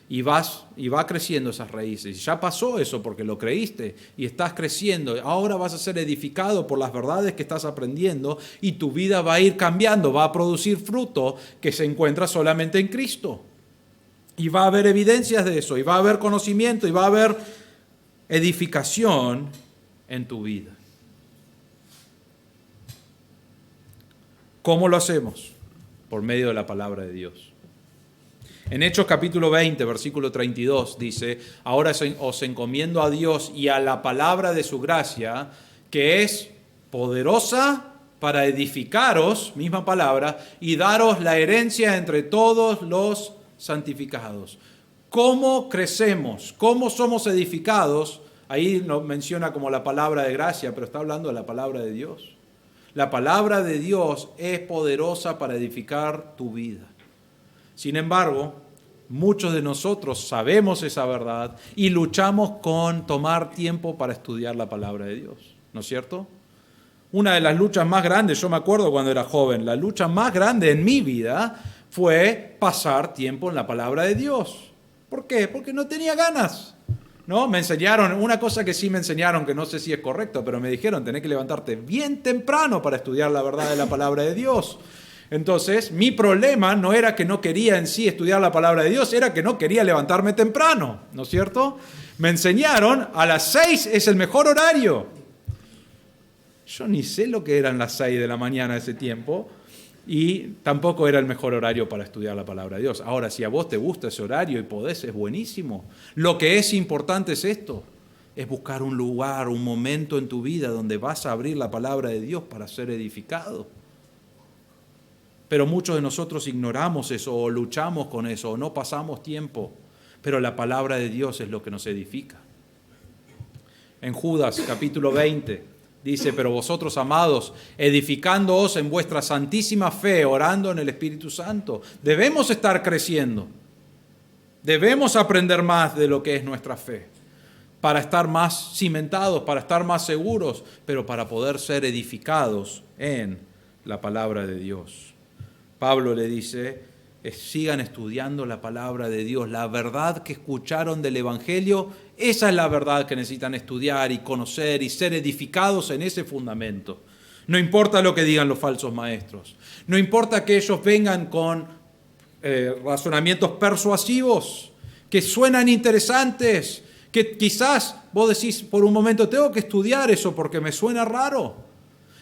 y va creciendo esas raíces, y ya pasó eso porque lo creíste y estás creciendo, ahora vas a ser edificado por las verdades que estás aprendiendo y tu vida va a ir cambiando, va a producir fruto que se encuentra solamente en Cristo. Y va a haber evidencias de eso, y va a haber conocimiento, y va a haber edificación en tu vida. ¿Cómo lo hacemos? Por medio de la palabra de Dios. En Hechos capítulo 20, versículo 32, dice, ahora os encomiendo a Dios y a la palabra de su gracia, que es poderosa para edificaros, misma palabra, y daros la herencia entre todos los santificados. ¿Cómo crecemos? ¿Cómo somos edificados? Ahí lo menciona como la palabra de gracia, pero está hablando de la palabra de Dios. La palabra de Dios es poderosa para edificar tu vida. Sin embargo, muchos de nosotros sabemos esa verdad y luchamos con tomar tiempo para estudiar la palabra de Dios, ¿no es cierto? Una de las luchas más grandes, yo me acuerdo cuando era joven, la lucha más grande en mi vida fue pasar tiempo en la palabra de Dios. ¿Por qué? Porque no tenía ganas, ¿no? Me enseñaron, una cosa que sí me enseñaron, que no sé si es correcto, pero me dijeron, tenés que levantarte bien temprano para estudiar la verdad de la palabra de Dios. Entonces, mi problema no era que no quería en sí estudiar la palabra de Dios, era que no quería levantarme temprano, ¿no es cierto? Me enseñaron, a las 6 es el mejor horario. Yo ni sé lo que eran las 6 de la mañana ese tiempo, y tampoco era el mejor horario para estudiar la palabra de Dios. Ahora, si a vos te gusta ese horario y podés, es buenísimo. Lo que es importante es esto, es buscar un lugar, un momento en tu vida donde vas a abrir la palabra de Dios para ser edificado. Pero muchos de nosotros ignoramos eso, o luchamos con eso, o no pasamos tiempo. Pero la palabra de Dios es lo que nos edifica. En Judas capítulo 20, dice, pero vosotros, amados, edificándoos en vuestra santísima fe, orando en el Espíritu Santo. Debemos estar creciendo. Debemos aprender más de lo que es nuestra fe, para estar más cimentados, para estar más seguros, pero para poder ser edificados en la palabra de Dios. Pablo le dice, sigan estudiando la palabra de Dios, la verdad que escucharon del Evangelio, esa es la verdad que necesitan estudiar y conocer y ser edificados en ese fundamento. No importa lo que digan los falsos maestros, no importa que ellos vengan con razonamientos persuasivos, que suenan interesantes, que quizás vos decís por un momento, tengo que estudiar eso porque me suena raro.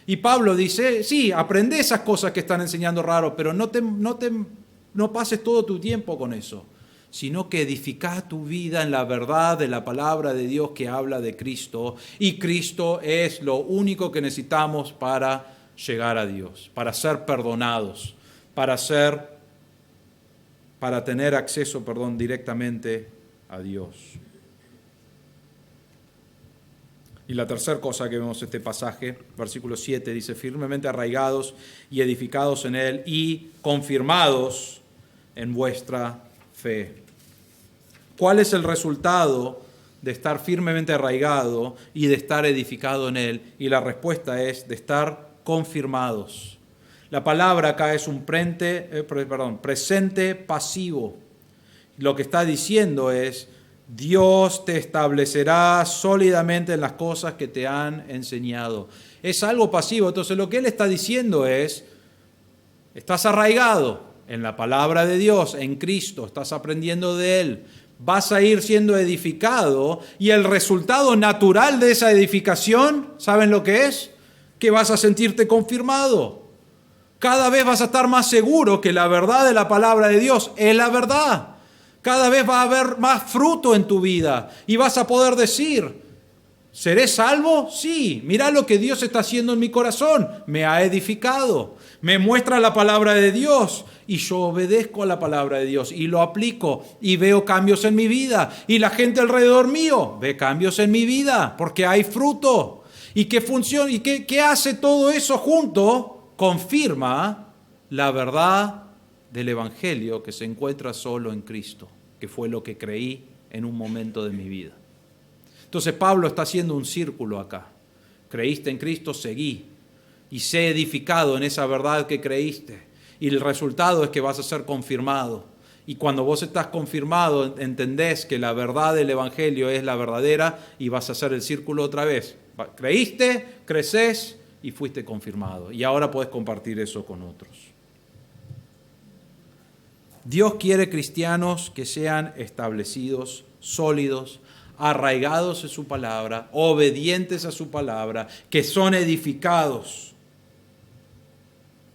Y Pablo dice, sí, aprende esas cosas que están enseñando raro, pero no pases todo tu tiempo con eso, sino que edificá tu vida en la verdad de la palabra de Dios que habla de Cristo, y Cristo es lo único que necesitamos para llegar a Dios, para ser perdonados, para tener acceso, directamente a Dios. Y la tercera cosa que vemos en este pasaje, versículo 7, dice, firmemente arraigados y edificados en él y confirmados en vuestra fe. ¿Cuál es el resultado de estar firmemente arraigado y de estar edificado en él? Y la respuesta es de estar confirmados. La palabra acá es un presente pasivo. Lo que está diciendo es, Dios te establecerá sólidamente en las cosas que te han enseñado. Es algo pasivo. Entonces lo que él está diciendo es, estás arraigado en la palabra de Dios, en Cristo, estás aprendiendo de Él, vas a ir siendo edificado y el resultado natural de esa edificación, ¿saben lo que es? Que vas a sentirte confirmado. Cada vez vas a estar más seguro que la verdad de la palabra de Dios es la verdad. Cada vez va a haber más fruto en tu vida y vas a poder decir, ¿seré salvo? Sí, mirá lo que Dios está haciendo en mi corazón, me ha edificado, me muestra la palabra de Dios y yo obedezco a la palabra de Dios y lo aplico y veo cambios en mi vida y la gente alrededor mío ve cambios en mi vida porque hay fruto. ¿Y qué funciona? ¿Y qué hace todo eso junto? Confirma la verdad del Evangelio que se encuentra solo en Cristo, que fue lo que creí en un momento de mi vida. Entonces Pablo está haciendo un círculo acá. Creíste en Cristo, seguí y sé edificado en esa verdad que creíste. Y el resultado es que vas a ser confirmado. Y cuando vos estás confirmado, entendés que la verdad del Evangelio es la verdadera y vas a hacer el círculo otra vez. Creíste, creces y fuiste confirmado. Y ahora podés compartir eso con otros. Dios quiere cristianos que sean establecidos, sólidos, arraigados en su palabra, obedientes a su palabra, que son edificados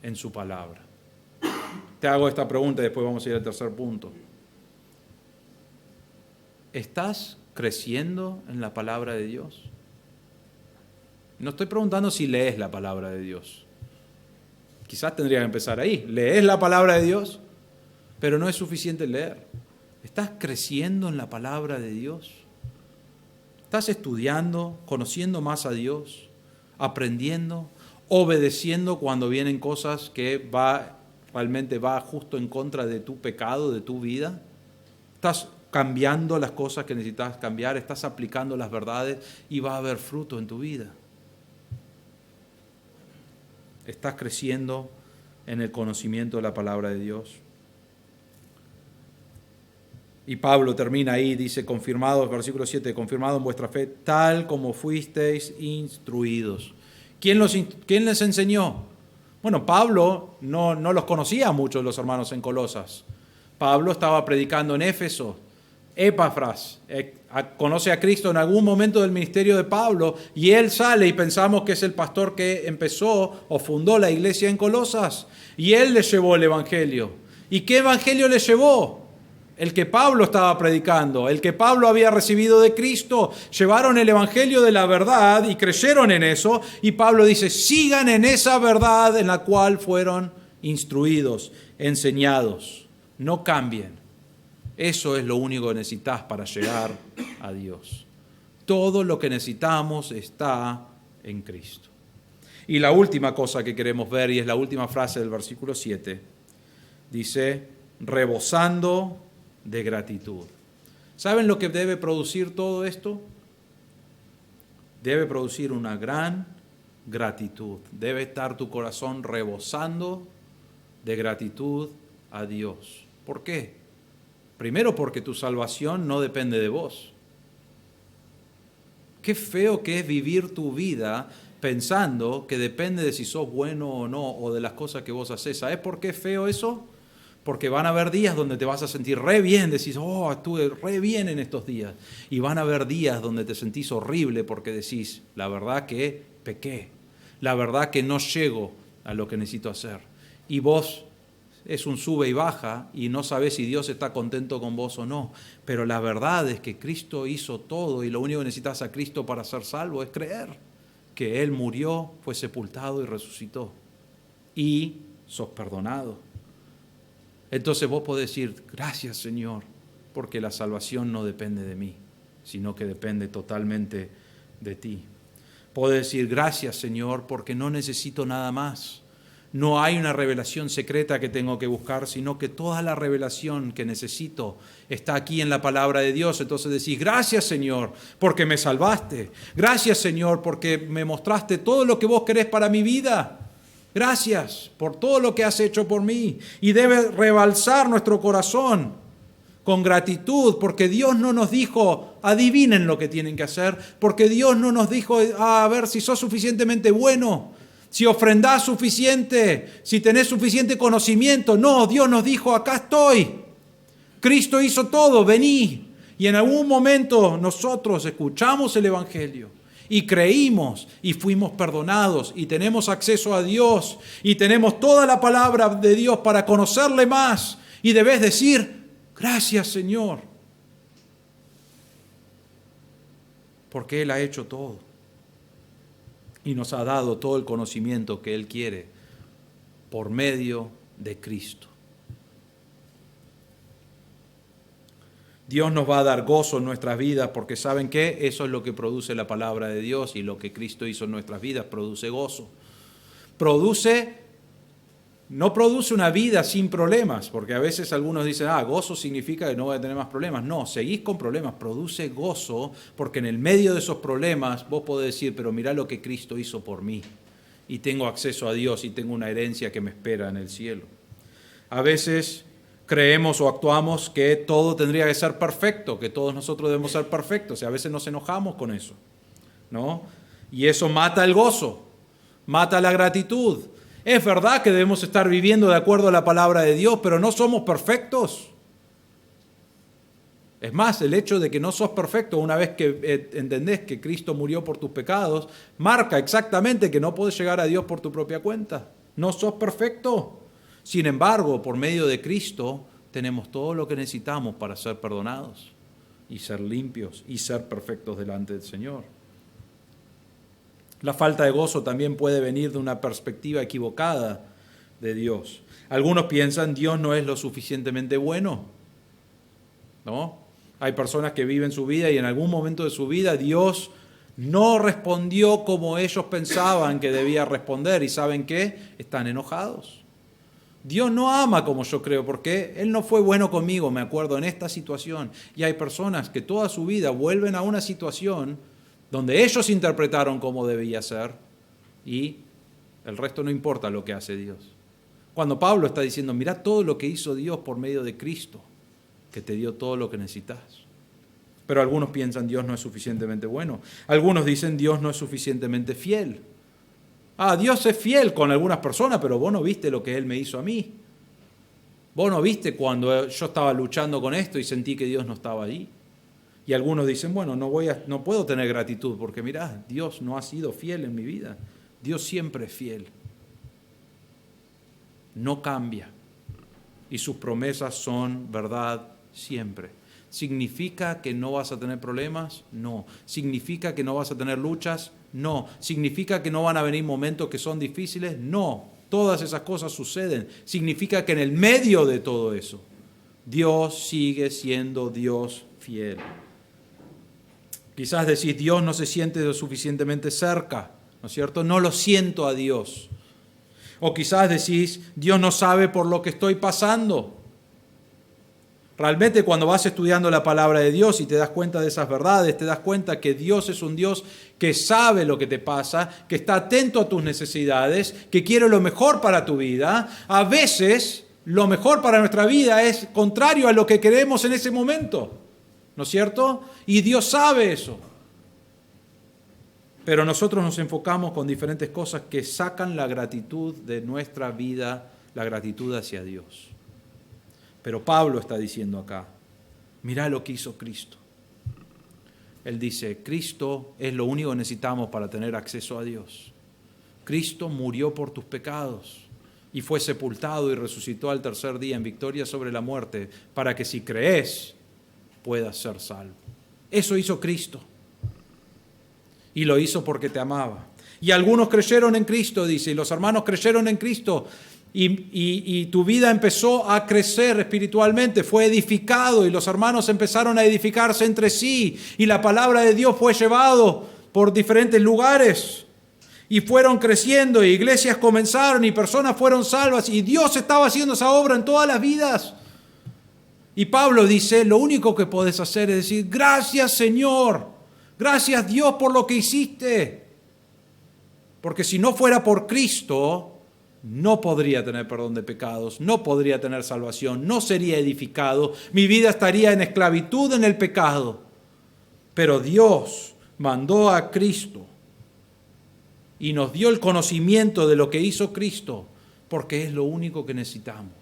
en su palabra. Te hago esta pregunta y después vamos a ir al tercer punto. ¿Estás creciendo en la palabra de Dios? No estoy preguntando si lees la palabra de Dios. Quizás tendría que empezar ahí. ¿Lees la palabra de Dios? Pero no es suficiente leer. ¿Estás creciendo en la palabra de Dios? ¿Estás estudiando, conociendo más a Dios, aprendiendo, obedeciendo cuando vienen cosas que realmente va justo en contra de tu pecado, de tu vida? ¿Estás cambiando las cosas que necesitas cambiar? ¿Estás aplicando las verdades y va a haber fruto en tu vida? ¿Estás creciendo en el conocimiento de la palabra de Dios? Y Pablo termina ahí, dice, confirmado, versículo 7, confirmado en vuestra fe, tal como fuisteis instruidos. ¿Quién les enseñó? Bueno, Pablo no los conocía mucho los hermanos en Colosas. Pablo estaba predicando en Éfeso. Epafras conoce a Cristo en algún momento del ministerio de Pablo y él sale y pensamos que es el pastor que empezó o fundó la iglesia en Colosas. Y él les llevó el evangelio. ¿Y qué evangelio les llevó? El que Pablo estaba predicando, el que Pablo había recibido de Cristo. Llevaron el evangelio de la verdad y creyeron en eso. Y Pablo dice, sigan en esa verdad en la cual fueron instruidos, enseñados. No cambien. Eso es lo único que necesitas para llegar a Dios. Todo lo que necesitamos está en Cristo. Y la última cosa que queremos ver, y es la última frase del versículo 7, dice, rebosando de gratitud. ¿Saben lo que debe producir todo esto? Debe producir una gran gratitud. Debe estar tu corazón rebosando de gratitud a Dios. ¿Por qué? Primero porque tu salvación no depende de vos. Qué feo que es vivir tu vida pensando que depende de si sos bueno o no, o de las cosas que vos haces. ¿Sabés por qué es feo eso? Porque van a haber días donde te vas a sentir re bien, decís, oh, estuve re bien en estos días. Y van a haber días donde te sentís horrible porque decís, la verdad que pequé, la verdad que no llego a lo que necesito hacer. Y vos es un sube y baja y no sabés si Dios está contento con vos o no. Pero la verdad es que Cristo hizo todo y lo único que necesitas a Cristo para ser salvo es creer que Él murió, fue sepultado y resucitó. Y sos perdonado. Entonces vos podés decir, gracias Señor, porque la salvación no depende de mí, sino que depende totalmente de ti. Podés decir, gracias Señor, porque no necesito nada más. No hay una revelación secreta que tengo que buscar, sino que toda la revelación que necesito está aquí en la palabra de Dios. Entonces decís, gracias Señor, porque me salvaste. Gracias Señor, porque me mostraste todo lo que vos querés para mi vida. Gracias por todo lo que has hecho por mí. Y debe rebalsar nuestro corazón con gratitud, porque Dios no nos dijo, adivinen lo que tienen que hacer, porque Dios no nos dijo, a ver si sos suficientemente bueno, si ofrendás suficiente, si tenés suficiente conocimiento. No, Dios nos dijo, acá estoy. Cristo hizo todo, vení. Y en algún momento nosotros escuchamos el Evangelio y creímos y fuimos perdonados y tenemos acceso a Dios y tenemos toda la palabra de Dios para conocerle más. Y debes decir, gracias Señor, porque Él ha hecho todo y nos ha dado todo el conocimiento que Él quiere por medio de Cristo. Dios nos va a dar gozo en nuestras vidas porque ¿saben qué? Eso es lo que produce la palabra de Dios, y lo que Cristo hizo en nuestras vidas produce gozo. No produce una vida sin problemas, porque a veces algunos dicen, gozo significa que no voy a tener más problemas. No, seguís con problemas, produce gozo, porque en el medio de esos problemas vos podés decir, pero mirá lo que Cristo hizo por mí, y tengo acceso a Dios, y tengo una herencia que me espera en el cielo. A veces creemos o actuamos que todo tendría que ser perfecto, que todos nosotros debemos ser perfectos, y a veces nos enojamos con eso, ¿no? Y eso mata el gozo, mata la gratitud. Es verdad que debemos estar viviendo de acuerdo a la palabra de Dios, pero no somos perfectos. Es más, el hecho de que no sos perfecto, una vez que entendés que Cristo murió por tus pecados, marca exactamente que no podés llegar a Dios por tu propia cuenta. No sos perfecto. Sin embargo, por medio de Cristo, tenemos todo lo que necesitamos para ser perdonados y ser limpios y ser perfectos delante del Señor. La falta de gozo también puede venir de una perspectiva equivocada de Dios. Algunos piensan Dios no es lo suficientemente bueno, ¿no? Hay personas que viven su vida y en algún momento de su vida Dios no respondió como ellos pensaban que debía responder, y ¿saben qué? Están enojados. Dios no ama como yo creo, porque Él no fue bueno conmigo, me acuerdo, en esta situación. Y hay personas que toda su vida vuelven a una situación donde ellos interpretaron cómo debía ser, y el resto no importa lo que hace Dios. Cuando Pablo está diciendo, mirá todo lo que hizo Dios por medio de Cristo, que te dio todo lo que necesitas. Pero algunos piensan Dios no es suficientemente bueno. Algunos dicen Dios no es suficientemente fiel. Dios es fiel con algunas personas, pero vos no viste lo que Él me hizo a mí. Vos no viste cuando yo estaba luchando con esto y sentí que Dios no estaba allí. Y algunos dicen, bueno, no puedo tener gratitud porque mirá, Dios no ha sido fiel en mi vida. Dios siempre es fiel. No cambia. Y sus promesas son verdad siempre. ¿Significa que no vas a tener problemas? No. ¿Significa que no vas a tener luchas? No. ¿Significa que no van a venir momentos que son difíciles? No. Todas esas cosas suceden. Significa que en el medio de todo eso, Dios sigue siendo Dios fiel. Quizás decís, Dios no se siente lo suficientemente cerca, ¿no es cierto? No lo siento a Dios. O quizás decís, Dios no sabe por lo que estoy pasando. Realmente cuando vas estudiando la palabra de Dios y te das cuenta de esas verdades, te das cuenta que Dios es un Dios que sabe lo que te pasa, que está atento a tus necesidades, que quiere lo mejor para tu vida. A veces lo mejor para nuestra vida es contrario a lo que queremos en ese momento, ¿no es cierto? Y Dios sabe eso. Pero nosotros nos enfocamos con diferentes cosas que sacan la gratitud de nuestra vida, la gratitud hacia Dios. Pero Pablo está diciendo acá, mirá lo que hizo Cristo. Él dice, Cristo es lo único que necesitamos para tener acceso a Dios. Cristo murió por tus pecados y fue sepultado y resucitó al tercer día en victoria sobre la muerte, para que si crees puedas ser salvo. Eso hizo Cristo. Y lo hizo porque te amaba. Y algunos creyeron en Cristo, dice, y los hermanos creyeron en Cristo. Y tu vida empezó a crecer espiritualmente, fue edificado y los hermanos empezaron a edificarse entre sí y la palabra de Dios fue llevado por diferentes lugares y fueron creciendo y iglesias comenzaron y personas fueron salvas y Dios estaba haciendo esa obra en todas las vidas. Y Pablo dice, lo único que podés hacer es decir, gracias Señor, gracias Dios por lo que hiciste, porque si no fuera por Cristo, no podría tener perdón de pecados, no podría tener salvación, no sería edificado, mi vida estaría en esclavitud en el pecado. Pero Dios mandó a Cristo y nos dio el conocimiento de lo que hizo Cristo, porque es lo único que necesitamos.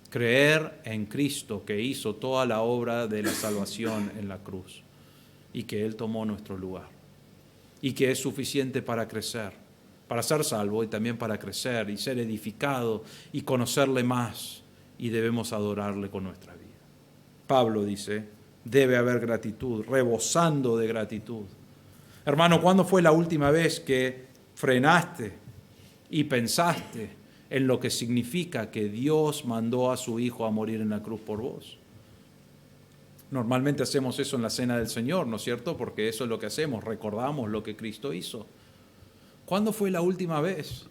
Creer en Cristo, que hizo toda la obra de la salvación en la cruz y que Él tomó nuestro lugar y que es suficiente para crecer, para ser salvo y también para crecer y ser edificado y conocerle más, y debemos adorarle con nuestra vida. Pablo dice, debe haber gratitud, rebosando de gratitud. Hermano, ¿cuándo fue la última vez que frenaste y pensaste en lo que significa que Dios mandó a su Hijo a morir en la cruz por vos? Normalmente hacemos eso en la Cena del Señor, ¿no es cierto? Porque eso es lo que hacemos, recordamos lo que Cristo hizo. ¿Cuándo fue la última vez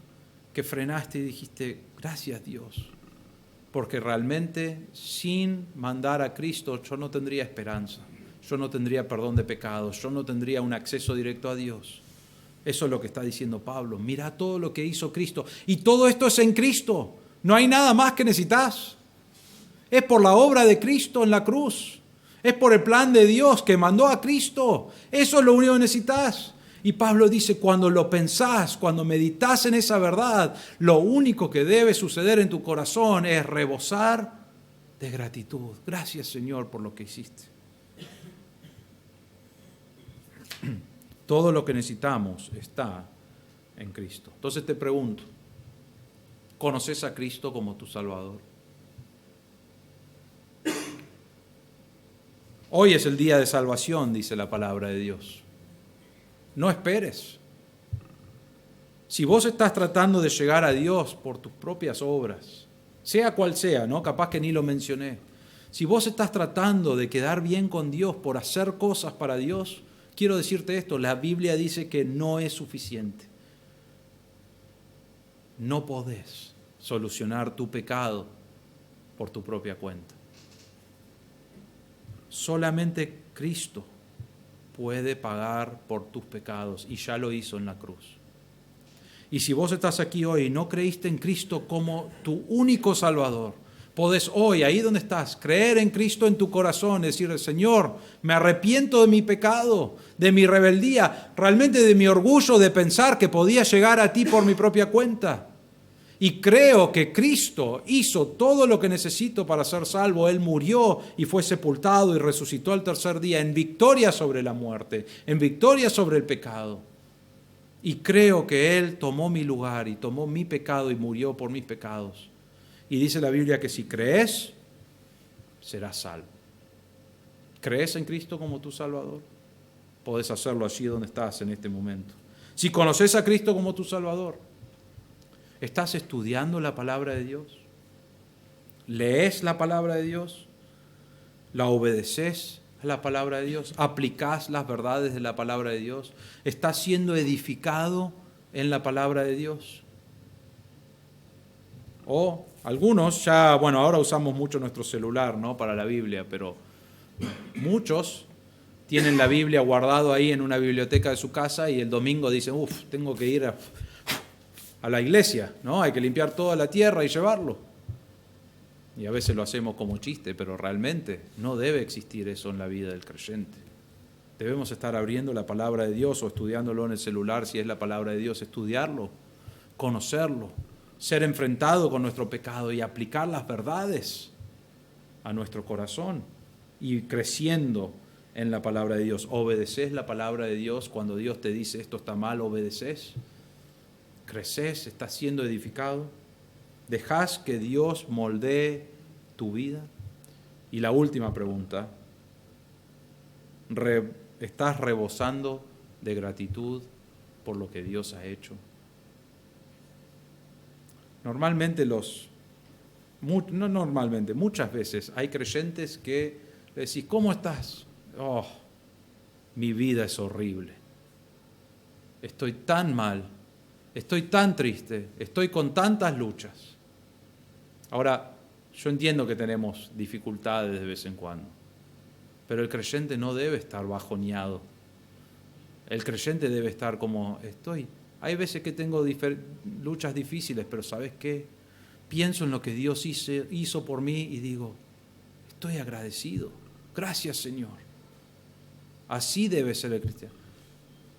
que frenaste y dijiste, gracias Dios? Porque realmente sin mandar a Cristo yo no tendría esperanza, yo no tendría perdón de pecados, yo no tendría un acceso directo a Dios. Eso es lo que está diciendo Pablo. Mira todo lo que hizo Cristo. Y todo esto es en Cristo. No hay nada más que necesitas. Es por la obra de Cristo en la cruz. Es por el plan de Dios que mandó a Cristo. Eso es lo único que necesitas. Y Pablo dice, cuando lo pensás, cuando meditas en esa verdad, lo único que debe suceder en tu corazón es rebosar de gratitud. Gracias, Señor, por lo que hiciste. Todo lo que necesitamos está en Cristo. Entonces te pregunto, ¿conoces a Cristo como tu Salvador? Hoy es el día de salvación, dice la palabra de Dios. No esperes. Si vos estás tratando de llegar a Dios por tus propias obras, sea cual sea, ¿no? Capaz que ni lo mencioné. Si vos estás tratando de quedar bien con Dios por hacer cosas para Dios, quiero decirte esto, la Biblia dice que no es suficiente. No podés solucionar tu pecado por tu propia cuenta. Solamente Cristo puede pagar por tus pecados y ya lo hizo en la cruz. Y si vos estás aquí hoy y no creíste en Cristo como tu único Salvador, podés hoy, ahí donde estás, creer en Cristo en tu corazón, decir, Señor, me arrepiento de mi pecado, de mi rebeldía, realmente de mi orgullo de pensar que podía llegar a ti por mi propia cuenta. Y creo que Cristo hizo todo lo que necesito para ser salvo. Él murió y fue sepultado y resucitó al tercer día en victoria sobre la muerte, en victoria sobre el pecado. Y creo que Él tomó mi lugar y tomó mi pecado y murió por mis pecados. Y dice la Biblia que si crees, serás salvo. ¿Crees en Cristo como tu Salvador? Podés hacerlo allí donde estás en este momento. Si conoces a Cristo como tu Salvador, ¿estás estudiando la palabra de Dios? ¿Lees la palabra de Dios? ¿La obedeces a la palabra de Dios? ¿Aplicás las verdades de la palabra de Dios? ¿Estás siendo edificado en la palabra de Dios? O algunos ya, bueno, ahora usamos mucho nuestro celular, ¿no?, para la Biblia, pero muchos tienen la Biblia guardado ahí en una biblioteca de su casa y el domingo dicen, tengo que ir a la iglesia, ¿no? Hay que limpiar toda la tierra y llevarlo. Y a veces lo hacemos como chiste, pero realmente no debe existir eso en la vida del creyente. Debemos estar abriendo la palabra de Dios o estudiándolo en el celular, si es la palabra de Dios, estudiarlo, conocerlo, ser enfrentado con nuestro pecado y aplicar las verdades a nuestro corazón y creciendo en la palabra de Dios. ¿Obedeces la palabra de Dios cuando Dios te dice esto está mal? ¿Obedeces? ¿Creces? ¿Estás siendo edificado? ¿Dejás que Dios moldee tu vida? Y la última pregunta, ¿estás rebosando de gratitud por lo que Dios ha hecho? Muchas veces hay creyentes que le decís, ¿cómo estás? Oh, mi vida es horrible. Estoy tan mal. Estoy tan triste, estoy con tantas luchas. Ahora, yo entiendo que tenemos dificultades de vez en cuando, pero el creyente no debe estar bajoneado. El creyente debe estar como, estoy Hay veces que tengo luchas difíciles, pero ¿sabes qué? Pienso en lo que Dios hizo por mí y digo, estoy agradecido. Gracias, Señor. Así debe ser el cristiano.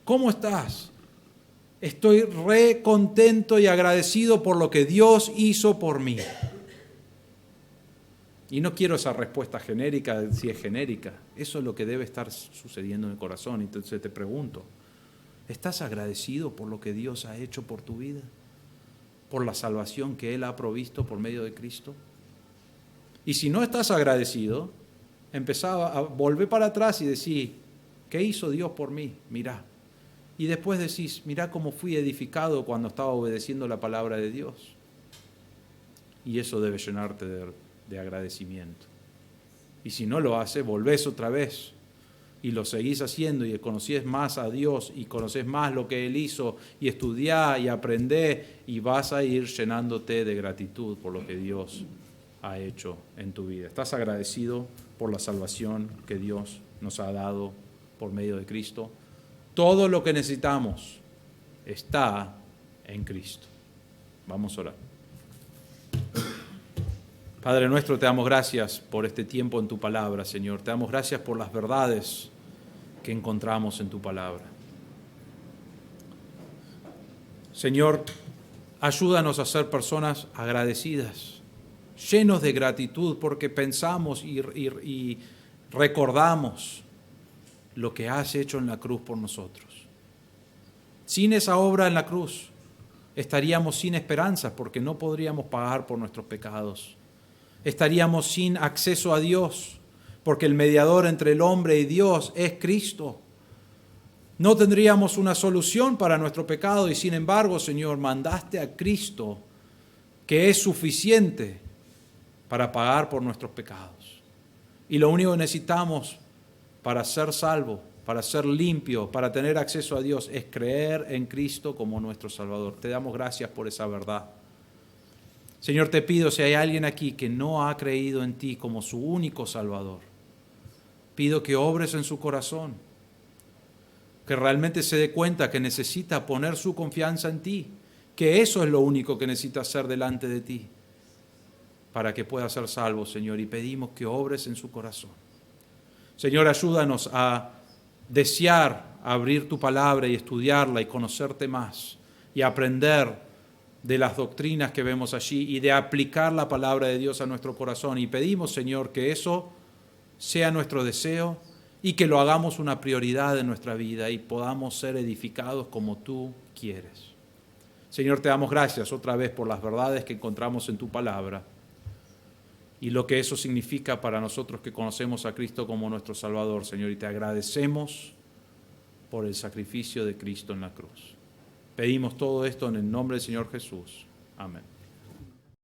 ¿Cómo estás? Estoy re contento y agradecido por lo que Dios hizo por mí. Y no quiero esa respuesta genérica, si es genérica. Eso es lo que debe estar sucediendo en el corazón. Entonces te pregunto, ¿estás agradecido por lo que Dios ha hecho por tu vida? ¿Por la salvación que Él ha provisto por medio de Cristo? Y si no estás agradecido, empezaba a volver para atrás y decir, ¿qué hizo Dios por mí? Mirá. Y después decís, mirá cómo fui edificado cuando estaba obedeciendo la palabra de Dios. Y eso debe llenarte de agradecimiento. Y si no lo haces, volvés otra vez y lo seguís haciendo y conocés más a Dios y conocés más lo que Él hizo y estudiá y aprendé y vas a ir llenándote de gratitud por lo que Dios ha hecho en tu vida. ¿Estás agradecido por la salvación que Dios nos ha dado por medio de Cristo? Todo lo que necesitamos está en Cristo. Vamos a orar. Padre nuestro, te damos gracias por este tiempo en tu palabra, Señor. Te damos gracias por las verdades que encontramos en tu palabra. Señor, ayúdanos a ser personas agradecidas, llenos de gratitud, porque pensamos y recordamos lo que has hecho en la cruz por nosotros. Sin esa obra en la cruz, estaríamos sin esperanza, porque no podríamos pagar por nuestros pecados. Estaríamos sin acceso a Dios, porque el mediador entre el hombre y Dios es Cristo. No tendríamos una solución para nuestro pecado y sin embargo, Señor, mandaste a Cristo, que es suficiente para pagar por nuestros pecados. Y lo único que necesitamos para ser salvo, para ser limpio, para tener acceso a Dios, es creer en Cristo como nuestro Salvador. Te damos gracias por esa verdad. Señor, te pido, si hay alguien aquí que no ha creído en ti como su único Salvador, pido que obres en su corazón, que realmente se dé cuenta que necesita poner su confianza en ti, que eso es lo único que necesita hacer delante de ti para que pueda ser salvo, Señor, y pedimos que obres en su corazón. Señor, ayúdanos a desear abrir tu palabra y estudiarla y conocerte más y aprender de las doctrinas que vemos allí y de aplicar la palabra de Dios a nuestro corazón. Y pedimos, Señor, que eso sea nuestro deseo y que lo hagamos una prioridad en nuestra vida y podamos ser edificados como tú quieres. Señor, te damos gracias otra vez por las verdades que encontramos en tu palabra y lo que eso significa para nosotros que conocemos a Cristo como nuestro Salvador, Señor, y te agradecemos por el sacrificio de Cristo en la cruz. Pedimos todo esto en el nombre del Señor Jesús. Amén.